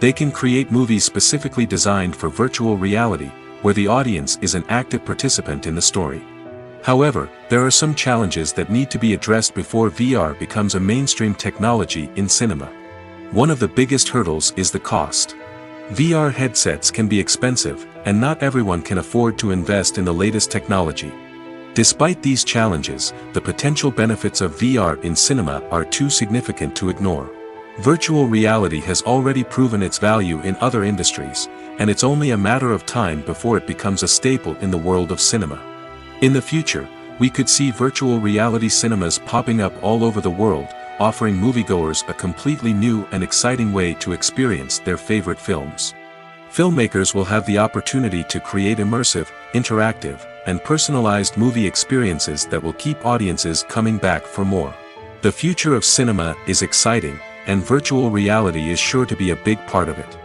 They can create movies specifically designed for virtual reality, where the audience is an active participant in the story. However, there are some challenges that need to be addressed before VR becomes a mainstream technology in cinema. One of the biggest hurdles is the cost. VR headsets can be expensive, and not everyone can afford to invest in the latest technology. Despite these challenges, the potential benefits of VR in cinema are too significant to ignore. Virtual reality has already proven its value in other industries, and it's only a matter of time before it becomes a staple in the world of cinema. In the future, we could see virtual reality cinemas popping up all over the world, offering moviegoers a completely new and exciting way to experience their favorite films. Filmmakers will have the opportunity to create immersive, interactive, and personalized movie experiences that will keep audiences coming back for more. The future of cinema is exciting, and virtual reality is sure to be a big part of it.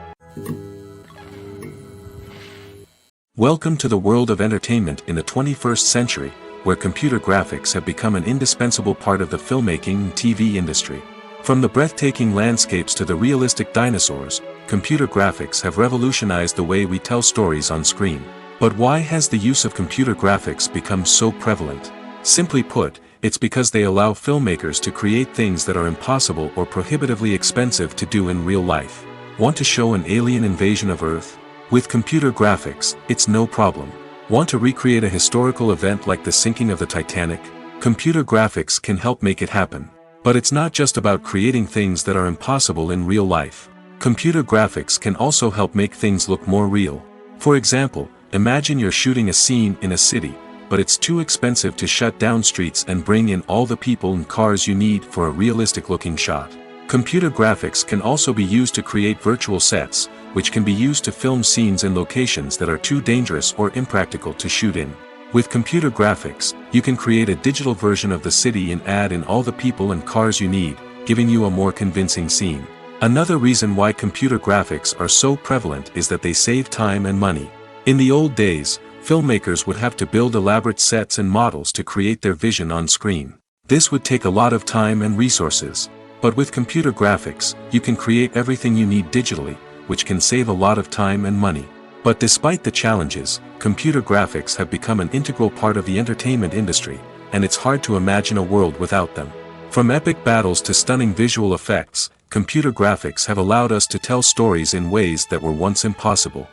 Welcome to the world of entertainment in the 21st century, where computer graphics have become an indispensable part of the filmmaking and TV industry. From the breathtaking landscapes to the realistic dinosaurs, computer graphics have revolutionized the way we tell stories on screen. But why has the use of computer graphics become so prevalent? Simply put, it's because they allow filmmakers to create things that are impossible or prohibitively expensive to do in real life. Want to show an alien invasion of Earth? With computer graphics, it's no problem. Want to recreate a historical event like the sinking of the Titanic? Computer graphics can help make it happen. But it's not just about creating things that are impossible in real life. Computer graphics can also help make things look more real. For example, imagine you're shooting a scene in a city, but it's too expensive to shut down streets and bring in all the people and cars you need for a realistic-looking shot. Computer graphics can also be used to create virtual sets, which can be used to film scenes in locations that are too dangerous or impractical to shoot in. With computer graphics, you can create a digital version of the city and add in all the people and cars you need, giving you a more convincing scene. Another reason why computer graphics are so prevalent is that they save time and money. In the old days, filmmakers would have to build elaborate sets and models to create their vision on screen. This would take a lot of time and resources. But with computer graphics, you can create everything you need digitally, which can save a lot of time and money. But despite the challenges, computer graphics have become an integral part of the entertainment industry, and it's hard to imagine a world without them. From epic battles to stunning visual effects, computer graphics have allowed us to tell stories in ways that were once impossible.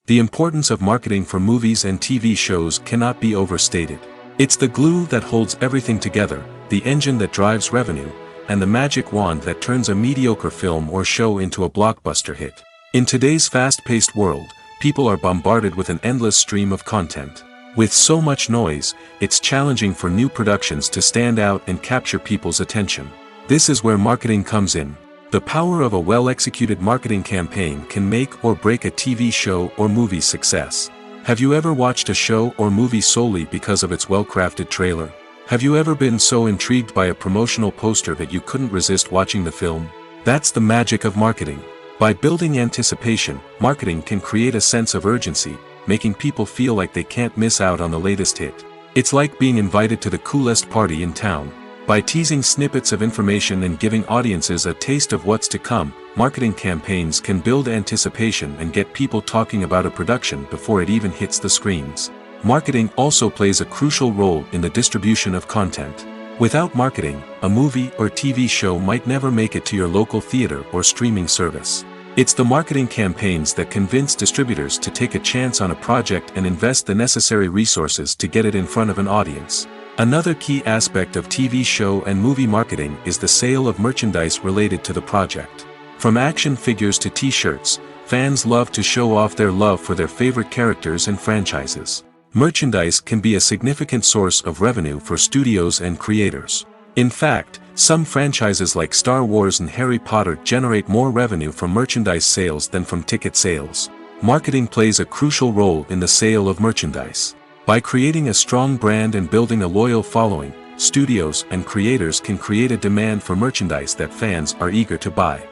The importance of marketing for movies and TV shows cannot be overstated. It's the glue that holds everything together, the engine that drives revenue, and the magic wand that turns a mediocre film or show into a blockbuster hit. In today's fast-paced world, people are bombarded with an endless stream of content. With so much noise, it's challenging for new productions to stand out and capture people's attention. This is where marketing comes in. The power of a well-executed marketing campaign can make or break a TV show or movie's success. Have you ever watched a show or movie solely because of its well-crafted trailer? Have you ever been so intrigued by a promotional poster that you couldn't resist watching the film? That's the magic of marketing. By building anticipation, marketing can create a sense of urgency, making people feel like they can't miss out on the latest hit. It's like being invited to the coolest party in town. By teasing snippets of information and giving audiences a taste of what's to come, marketing campaigns can build anticipation and get people talking about a production before it even hits the screens. Marketing also plays a crucial role in the distribution of content. Without marketing, a movie or TV show might never make it to your local theater or streaming service. It's the marketing campaigns that convince distributors to take a chance on a project and invest the necessary resources to get it in front of an audience. Another key aspect of TV show and movie marketing is the sale of merchandise related to the project. From action figures to t-shirts, fans love to show off their love for their favorite characters and franchises. Merchandise can be a significant source of revenue for studios and creators. In fact, some franchises like Star Wars and Harry Potter generate more revenue from merchandise sales than from ticket sales. Marketing plays a crucial role in the sale of merchandise. By creating a strong brand and building a loyal following, studios and creators can create a demand for merchandise that fans are eager to buy.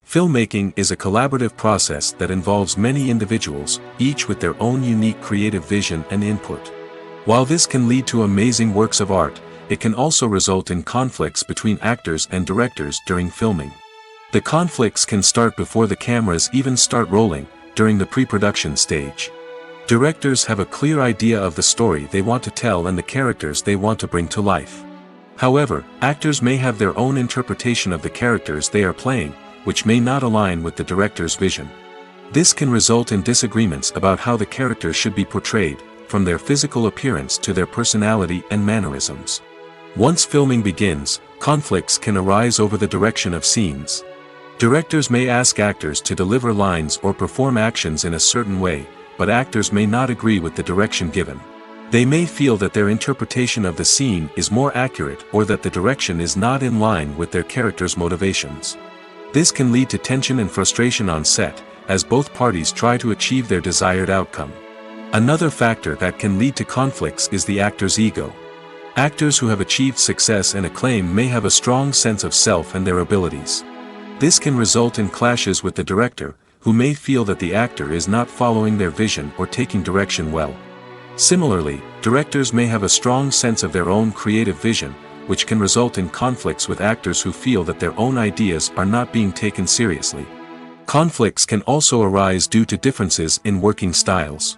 Filmmaking is a collaborative process that involves many individuals, each with their own unique creative vision and input. While this can lead to amazing works of art, it can also result in conflicts between actors and directors during filming. The conflicts can start before the cameras even start rolling, during the pre-production stage. Directors have a clear idea of the story they want to tell and the characters they want to bring to life. However, actors may have their own interpretation of the characters they are playing, which may not align with the director's vision. This can result in disagreements about how the characters should be portrayed, from their physical appearance to their personality and mannerisms. Once filming begins, conflicts can arise over the direction of scenes. Directors may ask actors to deliver lines or perform actions in a certain way, but actors may not agree with the direction given. They may feel that their interpretation of the scene is more accurate or that the direction is not in line with their character's motivations. This can lead to tension and frustration on set, as both parties try to achieve their desired outcome. Another factor that can lead to conflicts is the actor's ego. Actors who have achieved success and acclaim may have a strong sense of self and their abilities. This can result in clashes with the director, who may feel that the actor is not following their vision or taking direction well. Similarly, directors may have a strong sense of their own creative vision, which can result in conflicts with actors who feel that their own ideas are not being taken seriously. Conflicts can also arise due to differences in working styles.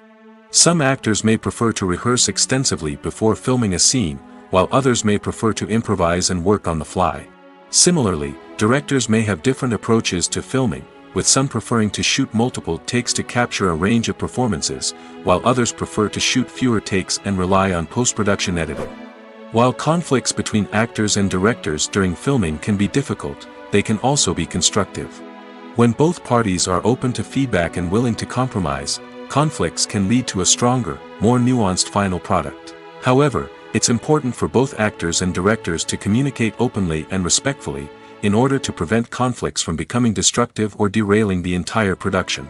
Some actors may prefer to rehearse extensively before filming a scene, while others may prefer to improvise and work on the fly. Similarly, directors may have different approaches to filming, with some preferring to shoot multiple takes to capture a range of performances, while others prefer to shoot fewer takes and rely on post-production editing. While conflicts between actors and directors during filming can be difficult, they can also be constructive. When both parties are open to feedback and willing to compromise, conflicts can lead to a stronger, more nuanced final product. However, it's important for both actors and directors to communicate openly and respectfully, in order to prevent conflicts from becoming destructive or derailing the entire production.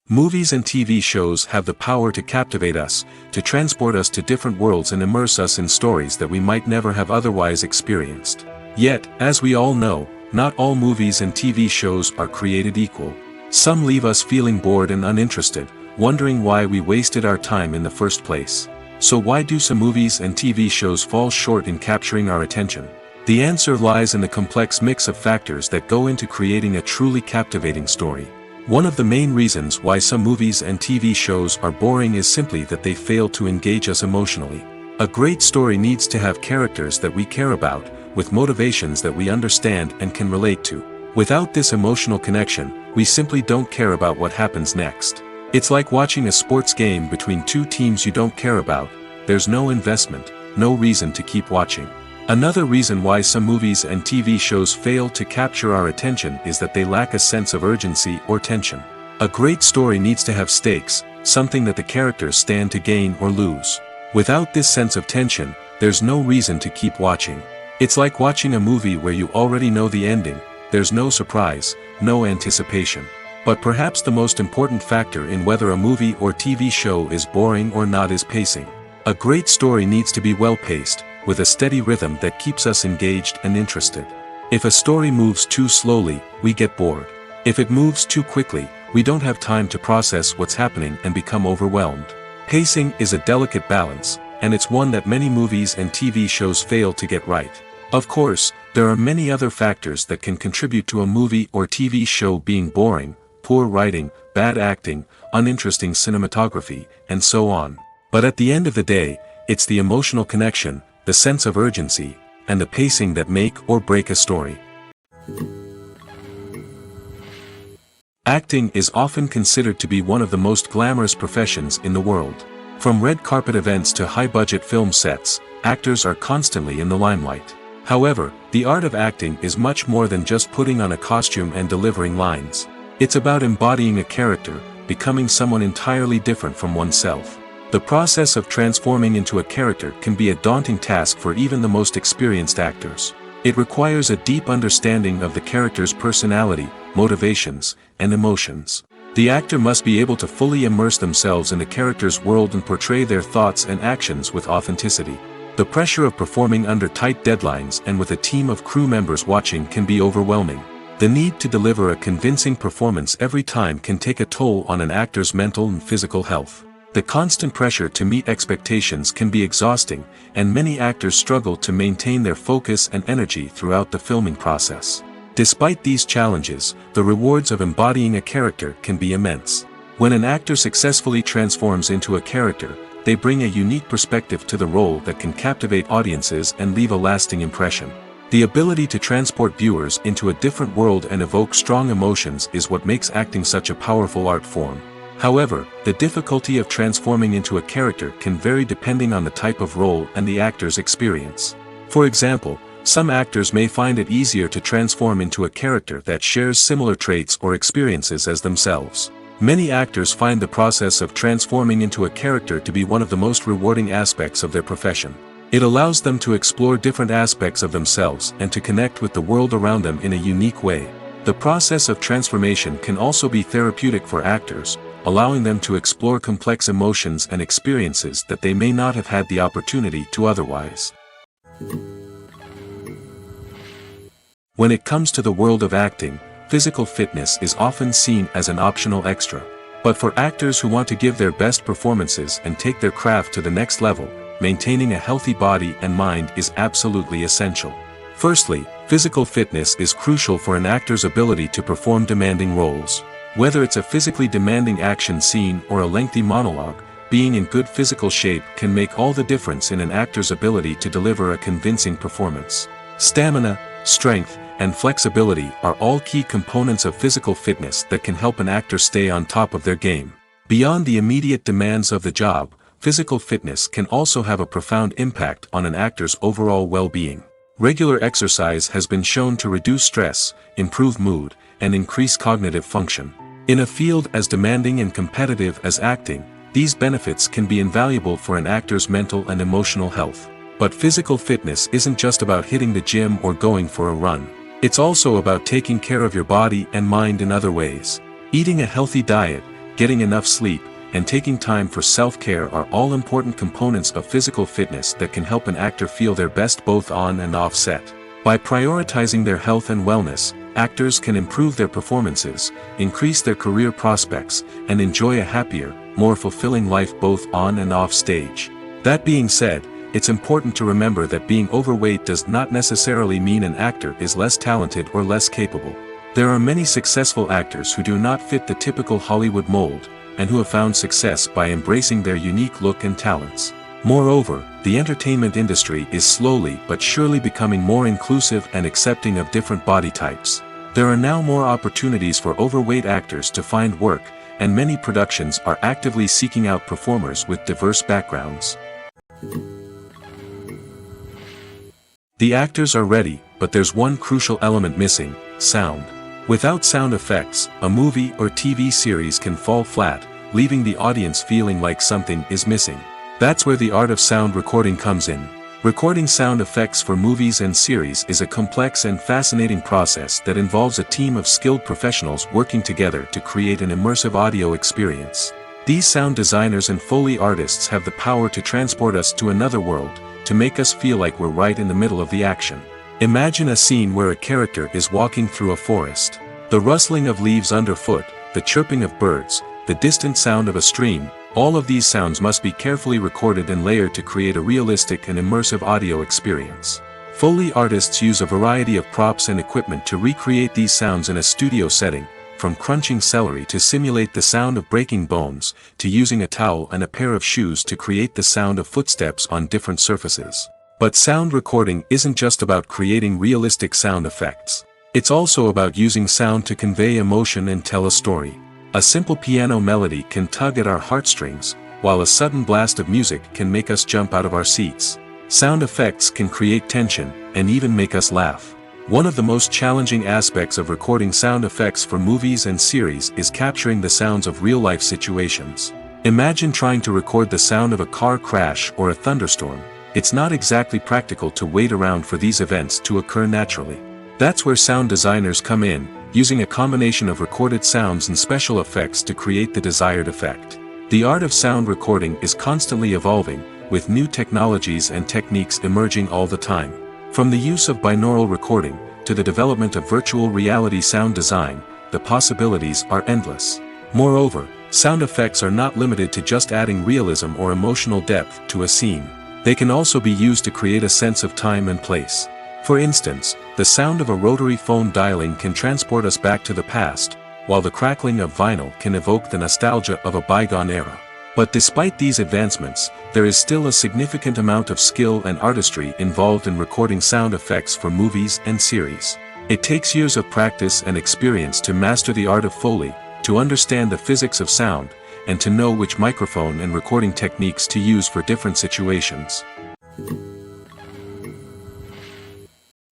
Movies and TV shows have the power to captivate us, to transport us to different worlds and immerse us in stories that we might never have otherwise experienced. Yet, as we all know, not all movies and TV shows are created equal. Some leave us feeling bored and uninterested, wondering why we wasted our time in the first place. So why do some movies and TV shows fall short in capturing our attention? The answer lies in the complex mix of factors that go into creating a truly captivating story. One of the main reasons why some movies and TV shows are boring is simply that they fail to engage us emotionally. A great story needs to have characters that we care about, with motivations that we understand and can relate to. Without this emotional connection, we simply don't care about what happens next. It's like watching a sports game between two teams you don't care about. There's no investment, no reason to keep watching. Another reason why some movies and TV shows fail to capture our attention is that they lack a sense of urgency or tension. A great story needs to have stakes, something that the characters stand to gain or lose. Without this sense of tension, there's no reason to keep watching. It's like watching a movie where you already know the ending. There's no surprise, no anticipation. But perhaps the most important factor in whether a movie or TV show is boring or not is pacing. A great story needs to be well-paced, with a steady rhythm that keeps us engaged and interested. If a story moves too slowly, we get bored. If it moves too quickly, we don't have time to process what's happening and become overwhelmed. Pacing is a delicate balance, and it's one that many movies and TV shows fail to get right. Of course, there are many other factors that can contribute to a movie or TV show being boring: poor writing, bad acting, uninteresting cinematography, and so on. But at the end of the day, it's the emotional connection, the sense of urgency, and the pacing that make or break a story. Acting is often considered to be one of the most glamorous professions in the world. From red carpet events to high-budget film sets, actors are constantly in the limelight. However, the art of acting is much more than just putting on a costume and delivering lines. It's about embodying a character, becoming someone entirely different from oneself. The process of transforming into a character can be a daunting task for even the most experienced actors. It requires a deep understanding of the character's personality, motivations, and emotions. The actor must be able to fully immerse themselves in the character's world and portray their thoughts and actions with authenticity. The pressure of performing under tight deadlines and with a team of crew members watching can be overwhelming. The need to deliver a convincing performance every time can take a toll on an actor's mental and physical health. The constant pressure to meet expectations can be exhausting, and many actors struggle to maintain their focus and energy throughout the filming process. Despite these challenges, the rewards of embodying a character can be immense. When an actor successfully transforms into a character, they bring a unique perspective to the role that can captivate audiences and leave a lasting impression. The ability to transport viewers into a different world and evoke strong emotions is what makes acting such a powerful art form. However, the difficulty of transforming into a character can vary depending on the type of role and the actor's experience. For example, some actors may find it easier to transform into a character that shares similar traits or experiences as themselves. Many actors find the process of transforming into a character to be one of the most rewarding aspects of their profession. It allows them to explore different aspects of themselves and to connect with the world around them in a unique way. The process of transformation can also be therapeutic for actors, allowing them to explore complex emotions and experiences that they may not have had the opportunity to otherwise. When it comes to the world of acting, physical fitness is often seen as an optional extra. But for actors who want to give their best performances and take their craft to the next level, maintaining a healthy body and mind is absolutely essential. Firstly, physical fitness is crucial for an actor's ability to perform demanding roles. Whether it's a physically demanding action scene or a lengthy monologue, being in good physical shape can make all the difference in an actor's ability to deliver a convincing performance. Stamina, strength, and flexibility are all key components of physical fitness that can help an actor stay on top of their game. Beyond the immediate demands of the job, physical fitness can also have a profound impact on an actor's overall well-being. Regular exercise has been shown to reduce stress, improve mood, and increase cognitive function. In a field as demanding and competitive as acting, these benefits can be invaluable for an actor's mental and emotional health. But physical fitness isn't just about hitting the gym or going for a run. It's also about taking care of your body and mind in other ways. Eating a healthy diet, getting enough sleep, and taking time for self-care are all important components of physical fitness that can help an actor feel their best both on and off set. By prioritizing their health and wellness, actors can improve their performances, increase their career prospects, and enjoy a happier, more fulfilling life both on and off stage. That being said, it's important to remember that being overweight does not necessarily mean an actor is less talented or less capable. There are many successful actors who do not fit the typical Hollywood mold, and who have found success by embracing their unique look and talents. Moreover, the entertainment industry is slowly but surely becoming more inclusive and accepting of different body types. There are now more opportunities for overweight actors to find work, and many productions are actively seeking out performers with diverse backgrounds. The actors are ready, but there's one crucial element missing: sound. Without sound effects, a movie or TV series can fall flat, leaving the audience feeling like something is missing. That's where the art of sound recording comes in. Recording sound effects for movies and series is a complex and fascinating process that involves a team of skilled professionals working together to create an immersive audio experience. These sound designers and Foley artists have the power to transport us to another world, to make us feel like we're right in the middle of the action. Imagine a scene where a character is walking through a forest. The rustling of leaves underfoot, the chirping of birds, the distant sound of a stream, all of these sounds must be carefully recorded and layered to create a realistic and immersive audio experience. Foley artists use a variety of props and equipment to recreate these sounds in a studio setting, from crunching celery to simulate the sound of breaking bones, to using a towel and a pair of shoes to create the sound of footsteps on different surfaces. But sound recording isn't just about creating realistic sound effects. It's also about using sound to convey emotion and tell a story. A simple piano melody can tug at our heartstrings, while a sudden blast of music can make us jump out of our seats. Sound effects can create tension, and even make us laugh. One of the most challenging aspects of recording sound effects for movies and series is capturing the sounds of real-life situations. Imagine trying to record the sound of a car crash or a thunderstorm. It's not exactly practical to wait around for these events to occur naturally. That's where sound designers come in, using a combination of recorded sounds and special effects to create the desired effect. The art of sound recording is constantly evolving, with new technologies and techniques emerging all the time. From the use of binaural recording, to the development of virtual reality sound design, the possibilities are endless. Moreover, sound effects are not limited to just adding realism or emotional depth to a scene. They can also be used to create a sense of time and place. For instance, the sound of a rotary phone dialing can transport us back to the past, while the crackling of vinyl can evoke the nostalgia of a bygone era. But despite these advancements, there is still a significant amount of skill and artistry involved in recording sound effects for movies and series. It takes years of practice and experience to master the art of Foley, to understand the physics of sound, and to know which microphone and recording techniques to use for different situations.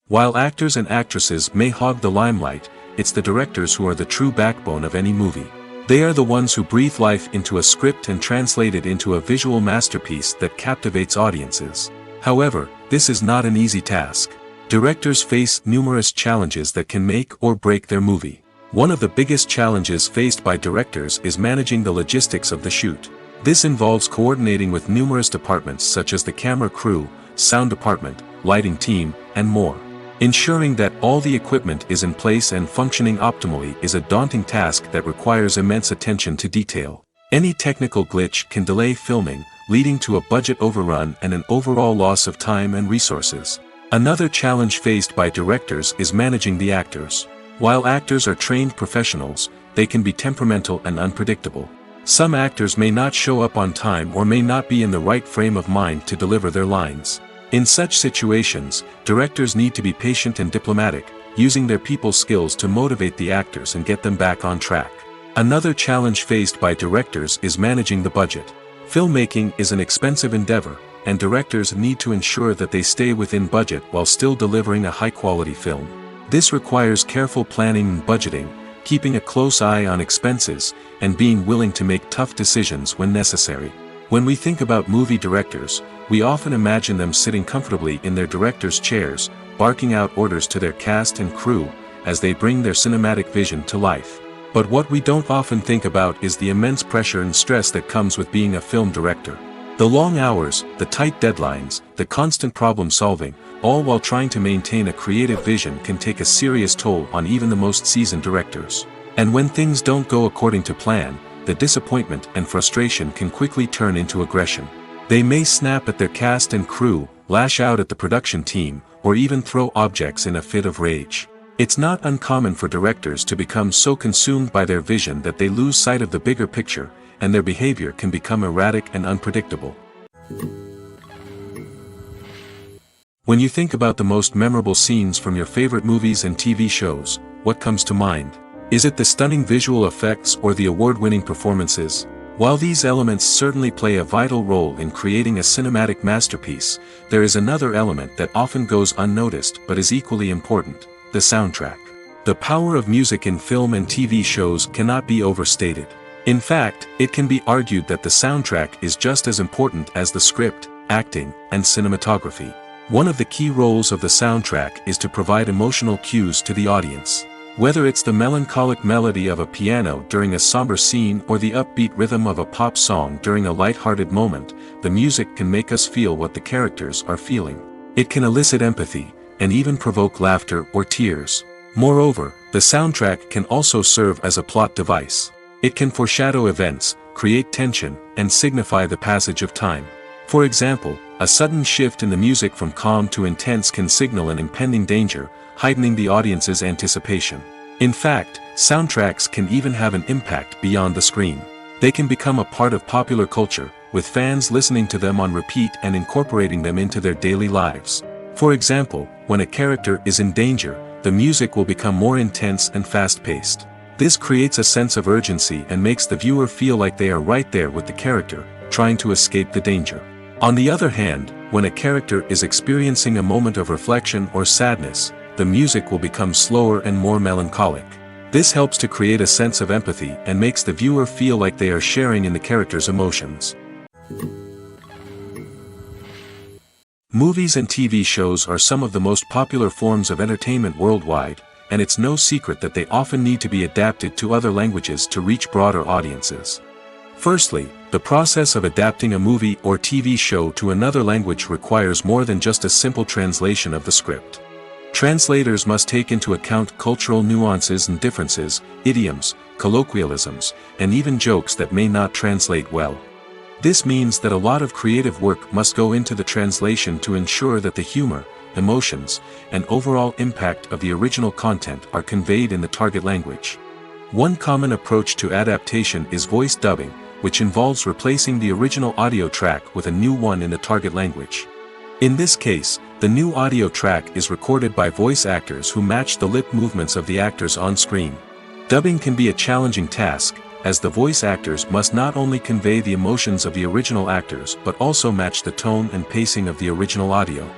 While actors and actresses may hog the limelight, it's the directors who are the true backbone of any movie. They are the ones who breathe life into a script and translate it into a visual masterpiece that captivates audiences. However, this is not an easy task. Directors face numerous challenges that can make or break their movie. One of the biggest challenges faced by directors is managing the logistics of the shoot. This involves coordinating with numerous departments such as the camera crew, sound department, lighting team, and more. Ensuring that all the equipment is in place and functioning optimally is a daunting task that requires immense attention to detail. Any technical glitch can delay filming, leading to a budget overrun and an overall loss of time and resources. Another challenge faced by directors is managing the actors. While actors are trained professionals, they can be temperamental and unpredictable. Some actors may not show up on time or may not be in the right frame of mind to deliver their lines. In such situations, directors need to be patient and diplomatic, using their people skills to motivate the actors and get them back on track. Another challenge faced by directors is managing the budget. Filmmaking is an expensive endeavor, and directors need to ensure that they stay within budget while still delivering a high-quality film. This requires careful planning and budgeting, keeping a close eye on expenses, and being willing to make tough decisions when necessary. When we think about movie directors, we often imagine them sitting comfortably in their director's chairs, barking out orders to their cast and crew, as they bring their cinematic vision to life. But what we don't often think about is the immense pressure and stress that comes with being a film director. The long hours, the tight deadlines, the constant problem solving, all while trying to maintain a creative vision can take a serious toll on even the most seasoned directors. And when things don't go according to plan, the disappointment and frustration can quickly turn into aggression. They may snap at their cast and crew, lash out at the production team, or even throw objects in a fit of rage. It's not uncommon for directors to become so consumed by their vision that they lose sight of the bigger picture, and their behavior can become erratic and unpredictable. When you think about the most memorable scenes from your favorite movies and TV shows, what comes to mind? Is it the stunning visual effects or the award-winning performances? While these elements certainly play a vital role in creating a cinematic masterpiece, there is another element that often goes unnoticed but is equally important: the soundtrack. The power of music in film and TV shows cannot be overstated. In fact, it can be argued that the soundtrack is just as important as the script, acting, and cinematography. One of the key roles of the soundtrack is to provide emotional cues to the audience. Whether it's the melancholic melody of a piano during a somber scene or the upbeat rhythm of a pop song during a light-hearted moment, the music can make us feel what the characters are feeling. It can elicit empathy, and even provoke laughter or tears. Moreover, the soundtrack can also serve as a plot device. It can foreshadow events, create tension, and signify the passage of time. For example, a sudden shift in the music from calm to intense can signal an impending danger, heightening the audience's anticipation. In fact, soundtracks can even have an impact beyond the screen. They can become a part of popular culture, with fans listening to them on repeat and incorporating them into their daily lives. For example, when a character is in danger, the music will become more intense and fast-paced. This creates a sense of urgency and makes the viewer feel like they are right there with the character, trying to escape the danger. On the other hand, when a character is experiencing a moment of reflection or sadness, the music will become slower and more melancholic. This helps to create a sense of empathy and makes the viewer feel like they are sharing in the character's emotions. Movies and TV shows are some of the most popular forms of entertainment worldwide, and it's no secret that they often need to be adapted to other languages to reach broader audiences. Firstly, the process of adapting a movie or TV show to another language requires more than just a simple translation of the script. Translators must take into account cultural nuances and differences, idioms, colloquialisms, and even jokes that may not translate well. This means that a lot of creative work must go into the translation to ensure that the humor, emotions, and overall impact of the original content are conveyed in the target language. One common approach to adaptation is voice dubbing, which involves replacing the original audio track with a new one in the target language. In this case, the new audio track is recorded by voice actors who match the lip movements of the actors on screen. Dubbing can be a challenging task, as the voice actors must not only convey the emotions of the original actors but also match the tone and pacing of the original audio.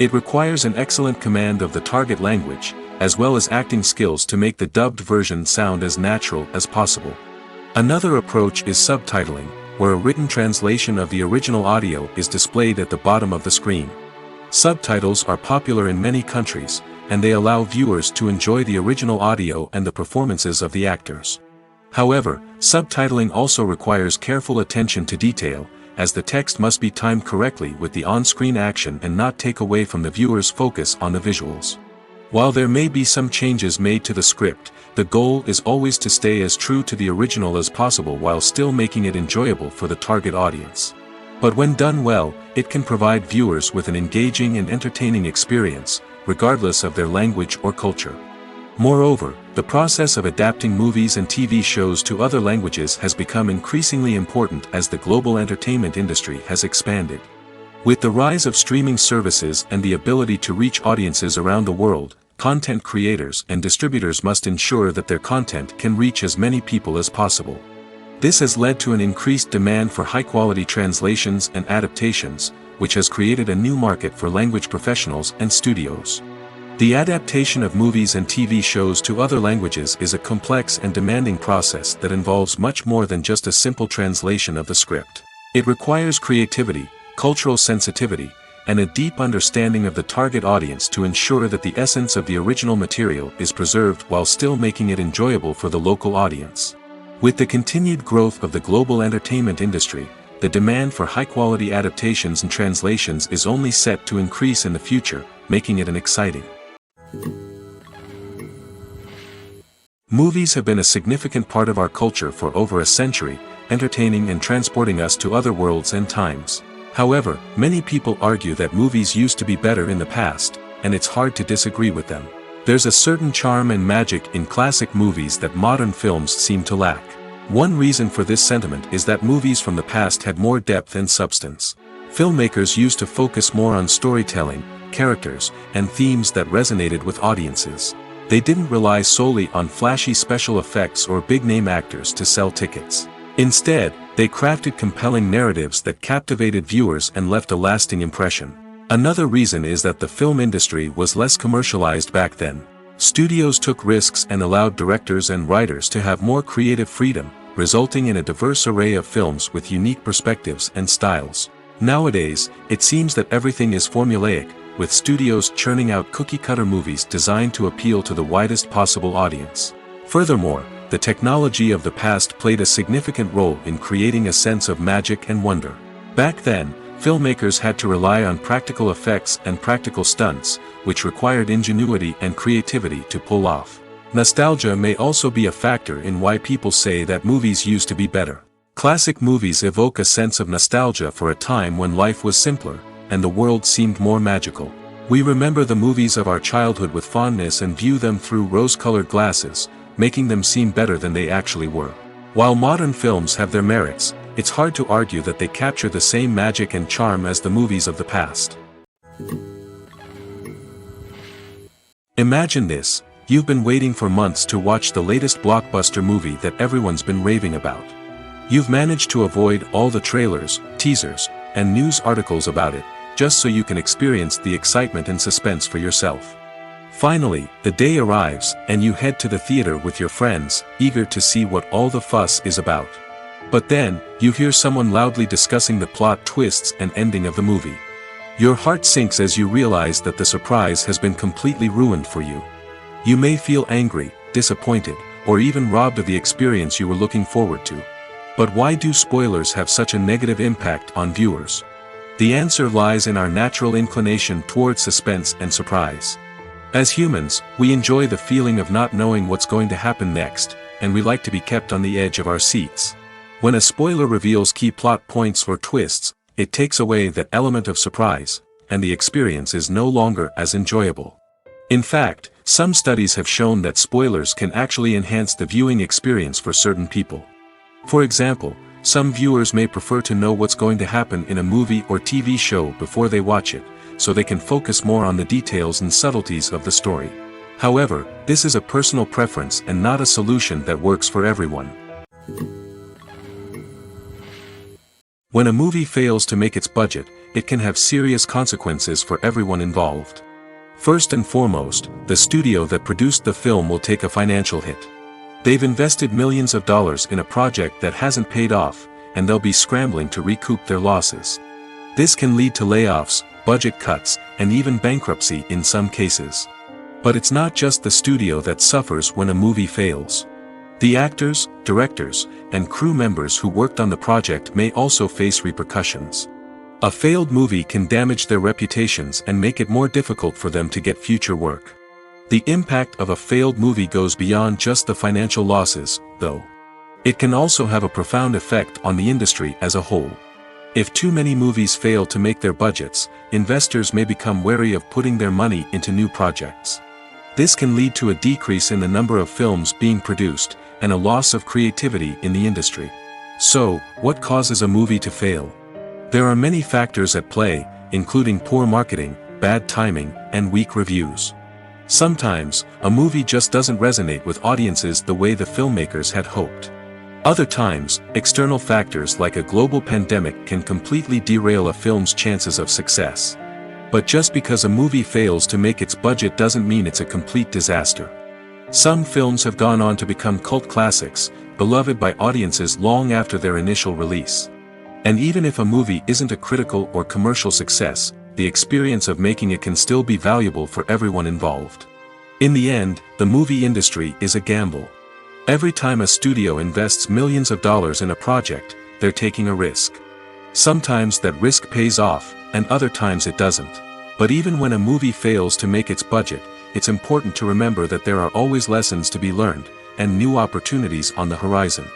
It requires an excellent command of the target language, as well as acting skills to make the dubbed version sound as natural as possible. Another approach is subtitling, where a written translation of the original audio is displayed at the bottom of the screen. Subtitles are popular in many countries, and they allow viewers to enjoy the original audio and the performances of the actors. However, subtitling also requires careful attention to detail, as the text must be timed correctly with the on-screen action and not take away from the viewer's focus on the visuals. While there may be some changes made to the script, the goal is always to stay as true to the original as possible while still making it enjoyable for the target audience. But when done well, it can provide viewers with an engaging and entertaining experience, regardless of their language or culture. Moreover, the process of adapting movies and TV shows to other languages has become increasingly important as the global entertainment industry has expanded. With the rise of streaming services and the ability to reach audiences around the world, content creators and distributors must ensure that their content can reach as many people as possible. This has led to an increased demand for high-quality translations and adaptations, which has created a new market for language professionals and studios. The adaptation of movies and TV shows to other languages is a complex and demanding process that involves much more than just a simple translation of the script. It requires creativity, cultural sensitivity, and a deep understanding of the target audience to ensure that the essence of the original material is preserved while still making it enjoyable for the local audience. With the continued growth of the global entertainment industry, the demand for high-quality adaptations and translations is only set to increase in the future, making it an exciting. Movies have been a significant part of our culture for over a century, entertaining and transporting us to other worlds and times. However, many people argue that movies used to be better in the past, and it's hard to disagree with them. There's a certain charm and magic in classic movies that modern films seem to lack. One reason for this sentiment is that movies from the past had more depth and substance. Filmmakers used to focus more on storytelling, characters, and themes that resonated with audiences. They didn't rely solely on flashy special effects or big-name actors to sell tickets. Instead, they crafted compelling narratives that captivated viewers and left a lasting impression. Another reason is that the film industry was less commercialized back then. Studios took risks and allowed directors and writers to have more creative freedom, resulting in a diverse array of films with unique perspectives and styles. Nowadays, it seems that everything is formulaic, with studios churning out cookie-cutter movies designed to appeal to the widest possible audience. Furthermore, the technology of the past played a significant role in creating a sense of magic and wonder. Back then, filmmakers had to rely on practical effects and practical stunts, which required ingenuity and creativity to pull off. Nostalgia may also be a factor in why people say that movies used to be better. Classic movies evoke a sense of nostalgia for a time when life was simpler, and the world seemed more magical. We remember the movies of our childhood with fondness and view them through rose-colored glasses, making them seem better than they actually were. While modern films have their merits, it's hard to argue that they capture the same magic and charm as the movies of the past. Imagine this: you've been waiting for months to watch the latest blockbuster movie that everyone's been raving about. You've managed to avoid all the trailers, teasers, and news articles about it, just so you can experience the excitement and suspense for yourself. Finally, the day arrives, and you head to the theater with your friends, eager to see what all the fuss is about. But then, you hear someone loudly discussing the plot twists and ending of the movie. Your heart sinks as you realize that the surprise has been completely ruined for you. You may feel angry, disappointed, or even robbed of the experience you were looking forward to. But why do spoilers have such a negative impact on viewers? The answer lies in our natural inclination towards suspense and surprise. As humans, we enjoy the feeling of not knowing what's going to happen next, and we like to be kept on the edge of our seats. When a spoiler reveals key plot points or twists, it takes away that element of surprise, and the experience is no longer as enjoyable. In fact, some studies have shown that spoilers can actually enhance the viewing experience for certain people. For example, some viewers may prefer to know what's going to happen in a movie or TV show before they watch it, so they can focus more on the details and subtleties of the story. However, this is a personal preference and not a solution that works for everyone. When a movie fails to make its budget, it can have serious consequences for everyone involved. First and foremost, the studio that produced the film will take a financial hit. They've invested millions of dollars in a project that hasn't paid off, and they'll be scrambling to recoup their losses. This can lead to layoffs, budget cuts, and even bankruptcy in some cases. But it's not just the studio that suffers when a movie fails. The actors, directors, and crew members who worked on the project may also face repercussions. A failed movie can damage their reputations and make it more difficult for them to get future work. The impact of a failed movie goes beyond just the financial losses, though. It can also have a profound effect on the industry as a whole. If too many movies fail to make their budgets, investors may become wary of putting their money into new projects. This can lead to a decrease in the number of films being produced, and a loss of creativity in the industry. So, what causes a movie to fail? There are many factors at play, including poor marketing, bad timing, and weak reviews. Sometimes, a movie just doesn't resonate with audiences the way the filmmakers had hoped. Other times, external factors like a global pandemic can completely derail a film's chances of success. But just because a movie fails to make its budget doesn't mean it's a complete disaster. Some films have gone on to become cult classics, beloved by audiences long after their initial release. And even if a movie isn't a critical or commercial success, the experience of making it can still be valuable for everyone involved. In the end, the movie industry is a gamble. Every time a studio invests millions of dollars in a project, they're taking a risk. Sometimes that risk pays off, and other times it doesn't. But even when a movie fails to make its budget, it's important to remember that there are always lessons to be learned, and new opportunities on the horizon.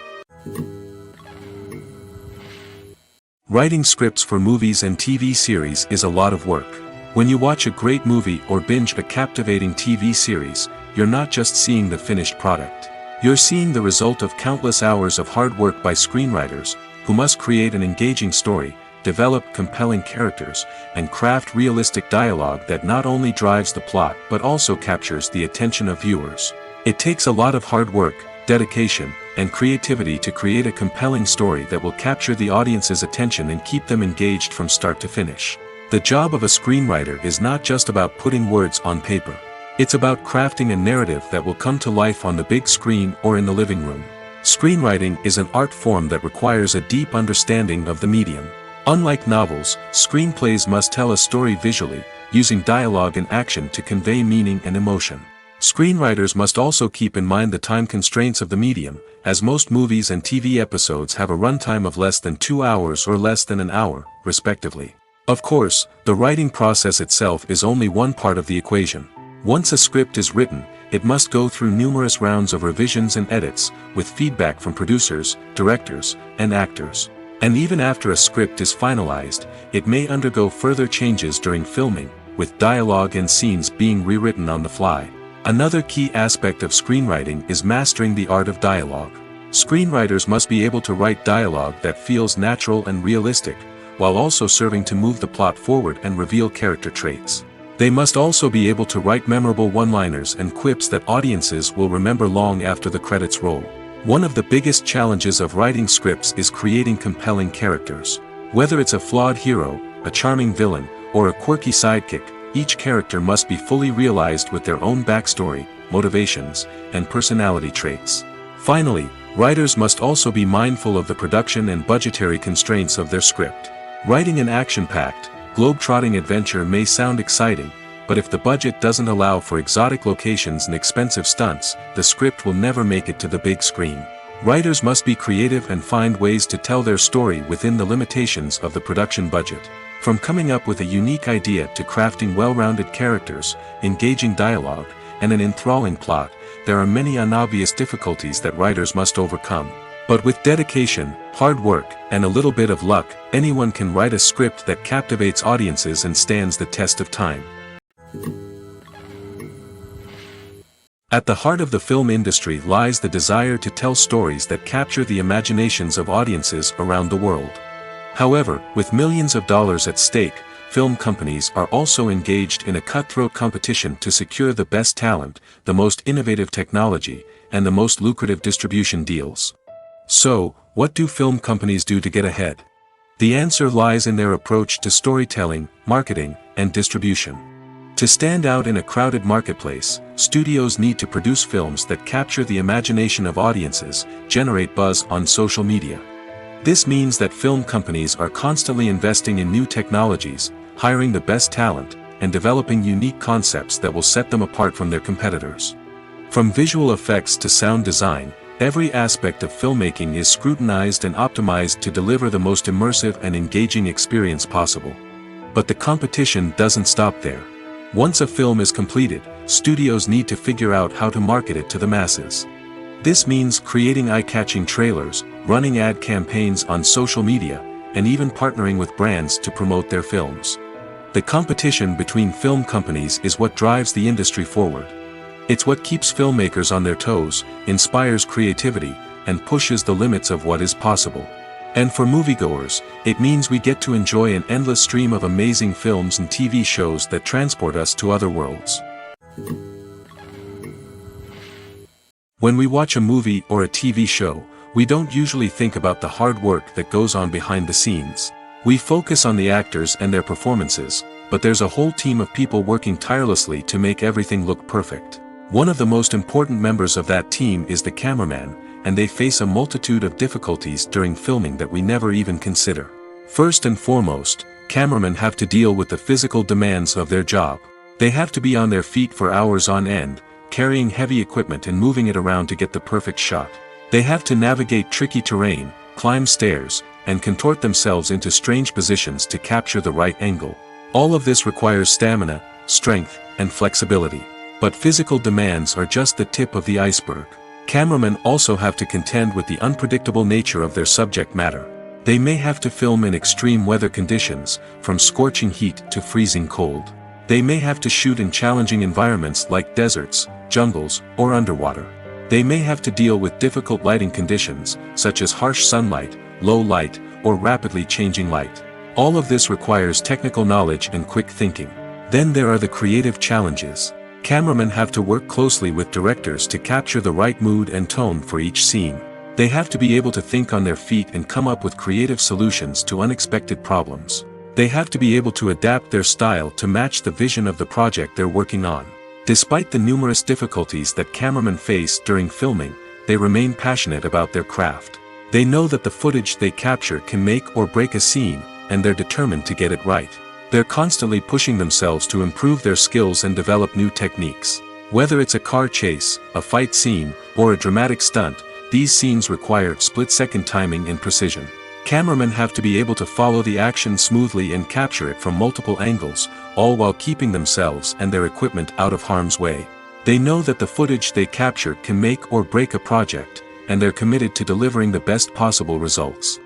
Writing scripts for movies and TV series is a lot of work. When you watch a great movie or binge a captivating TV series, you're not just seeing the finished product. You're seeing the result of countless hours of hard work by screenwriters, who must create an engaging story, develop compelling characters, and craft realistic dialogue that not only drives the plot but also captures the attention of viewers. It takes a lot of hard work, dedication, and creativity to create a compelling story that will capture the audience's attention and keep them engaged from start to finish. The job of a screenwriter is not just about putting words on paper. It's about crafting a narrative that will come to life on the big screen or in the living room. Screenwriting is an art form that requires a deep understanding of the medium. Unlike novels, screenplays must tell a story visually, using dialogue and action to convey meaning and emotion. Screenwriters must also keep in mind the time constraints of the medium, as most movies and TV episodes have a runtime of less than 2 hours or less than an hour, respectively. Of course, the writing process itself is only one part of the equation. Once a script is written, it must go through numerous rounds of revisions and edits, with feedback from producers, directors, and actors. And even after a script is finalized, it may undergo further changes during filming, with dialogue and scenes being rewritten on the fly. Another key aspect of screenwriting is mastering the art of dialogue. Screenwriters must be able to write dialogue that feels natural and realistic, while also serving to move the plot forward and reveal character traits. They must also be able to write memorable one-liners and quips that audiences will remember long after the credits roll. One of the biggest challenges of writing scripts is creating compelling characters. Whether it's a flawed hero, a charming villain, or a quirky sidekick, each character must be fully realized with their own backstory, motivations, and personality traits. Finally, writers must also be mindful of the production and budgetary constraints of their script. Writing an action-packed, globe-trotting adventure may sound exciting, but if the budget doesn't allow for exotic locations and expensive stunts, the script will never make it to the big screen. Writers must be creative and find ways to tell their story within the limitations of the production budget. From coming up with a unique idea to crafting well-rounded characters, engaging dialogue, and an enthralling plot, there are many unobvious difficulties that writers must overcome. But with dedication, hard work, and a little bit of luck, anyone can write a script that captivates audiences and stands the test of time. At the heart of the film industry lies the desire to tell stories that capture the imaginations of audiences around the world. However, with millions of dollars at stake, film companies are also engaged in a cutthroat competition to secure the best talent, the most innovative technology, and the most lucrative distribution deals. So, what do film companies do to get ahead? The answer lies in their approach to storytelling, marketing, and distribution. To stand out in a crowded marketplace, studios need to produce films that capture the imagination of audiences, generate buzz on social media. This means that film companies are constantly investing in new technologies, hiring the best talent, and developing unique concepts that will set them apart from their competitors. From visual effects to sound design, every aspect of filmmaking is scrutinized and optimized to deliver the most immersive and engaging experience possible. But the competition doesn't stop there. Once a film is completed, studios need to figure out how to market it to the masses. This means creating eye-catching trailers, running ad campaigns on social media, and even partnering with brands to promote their films. The competition between film companies is what drives the industry forward. It's what keeps filmmakers on their toes, inspires creativity, and pushes the limits of what is possible. And for moviegoers, it means we get to enjoy an endless stream of amazing films and TV shows that transport us to other worlds. When we watch a movie or a TV show, we don't usually think about the hard work that goes on behind the scenes. We focus on the actors and their performances, but there's a whole team of people working tirelessly to make everything look perfect. One of the most important members of that team is the cameraman, and they face a multitude of difficulties during filming that we never even consider. First and foremost, cameramen have to deal with the physical demands of their job. They have to be on their feet for hours on end, carrying heavy equipment and moving it around to get the perfect shot. They have to navigate tricky terrain, climb stairs, and contort themselves into strange positions to capture the right angle. All of this requires stamina, strength, and flexibility. But physical demands are just the tip of the iceberg. Cameramen also have to contend with the unpredictable nature of their subject matter. They may have to film in extreme weather conditions, from scorching heat to freezing cold. They may have to shoot in challenging environments like deserts, jungles, or underwater. They may have to deal with difficult lighting conditions, such as harsh sunlight, low light, or rapidly changing light. All of this requires technical knowledge and quick thinking. Then there are the creative challenges. Cameramen have to work closely with directors to capture the right mood and tone for each scene. They have to be able to think on their feet and come up with creative solutions to unexpected problems. They have to be able to adapt their style to match the vision of the project they're working on. Despite the numerous difficulties that cameramen face during filming, they remain passionate about their craft. They know that the footage they capture can make or break a scene, and they're determined to get it right. They're constantly pushing themselves to improve their skills and develop new techniques. Whether it's a car chase, a fight scene, or a dramatic stunt, these scenes require split-second timing and precision. Cameramen have to be able to follow the action smoothly and capture it from multiple angles, all while keeping themselves and their equipment out of harm's way. They know that the footage they capture can make or break a project, and they're committed to delivering the best possible results.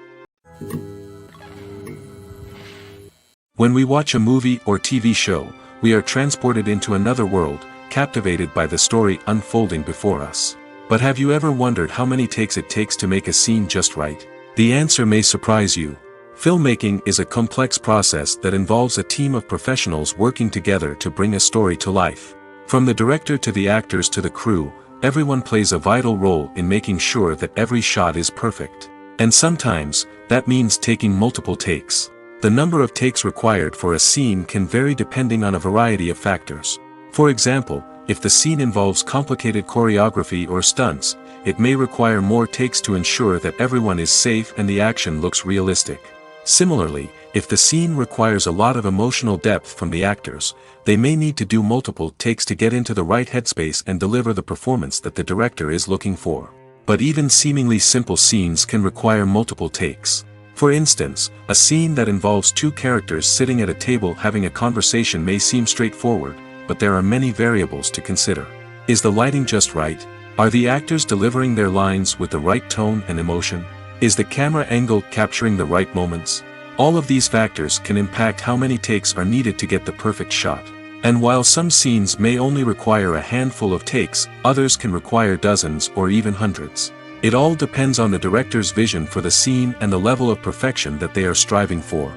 When we watch a movie or TV show, we are transported into another world, captivated by the story unfolding before us. But have you ever wondered how many takes it takes to make a scene just right? The answer may surprise you. Filmmaking is a complex process that involves a team of professionals working together to bring a story to life. From the director to the actors to the crew, everyone plays a vital role in making sure that every shot is perfect. And sometimes, that means taking multiple takes. The number of takes required for a scene can vary depending on a variety of factors. For example, if the scene involves complicated choreography or stunts, it may require more takes to ensure that everyone is safe and the action looks realistic. Similarly, if the scene requires a lot of emotional depth from the actors, they may need to do multiple takes to get into the right headspace and deliver the performance that the director is looking for. But even seemingly simple scenes can require multiple takes. For instance, a scene that involves two characters sitting at a table having a conversation may seem straightforward, but there are many variables to consider. Is the lighting just right? Are the actors delivering their lines with the right tone and emotion? Is the camera angle capturing the right moments? All of these factors can impact how many takes are needed to get the perfect shot. And while some scenes may only require a handful of takes, others can require dozens or even hundreds. It all depends on the director's vision for the scene and the level of perfection that they are striving for.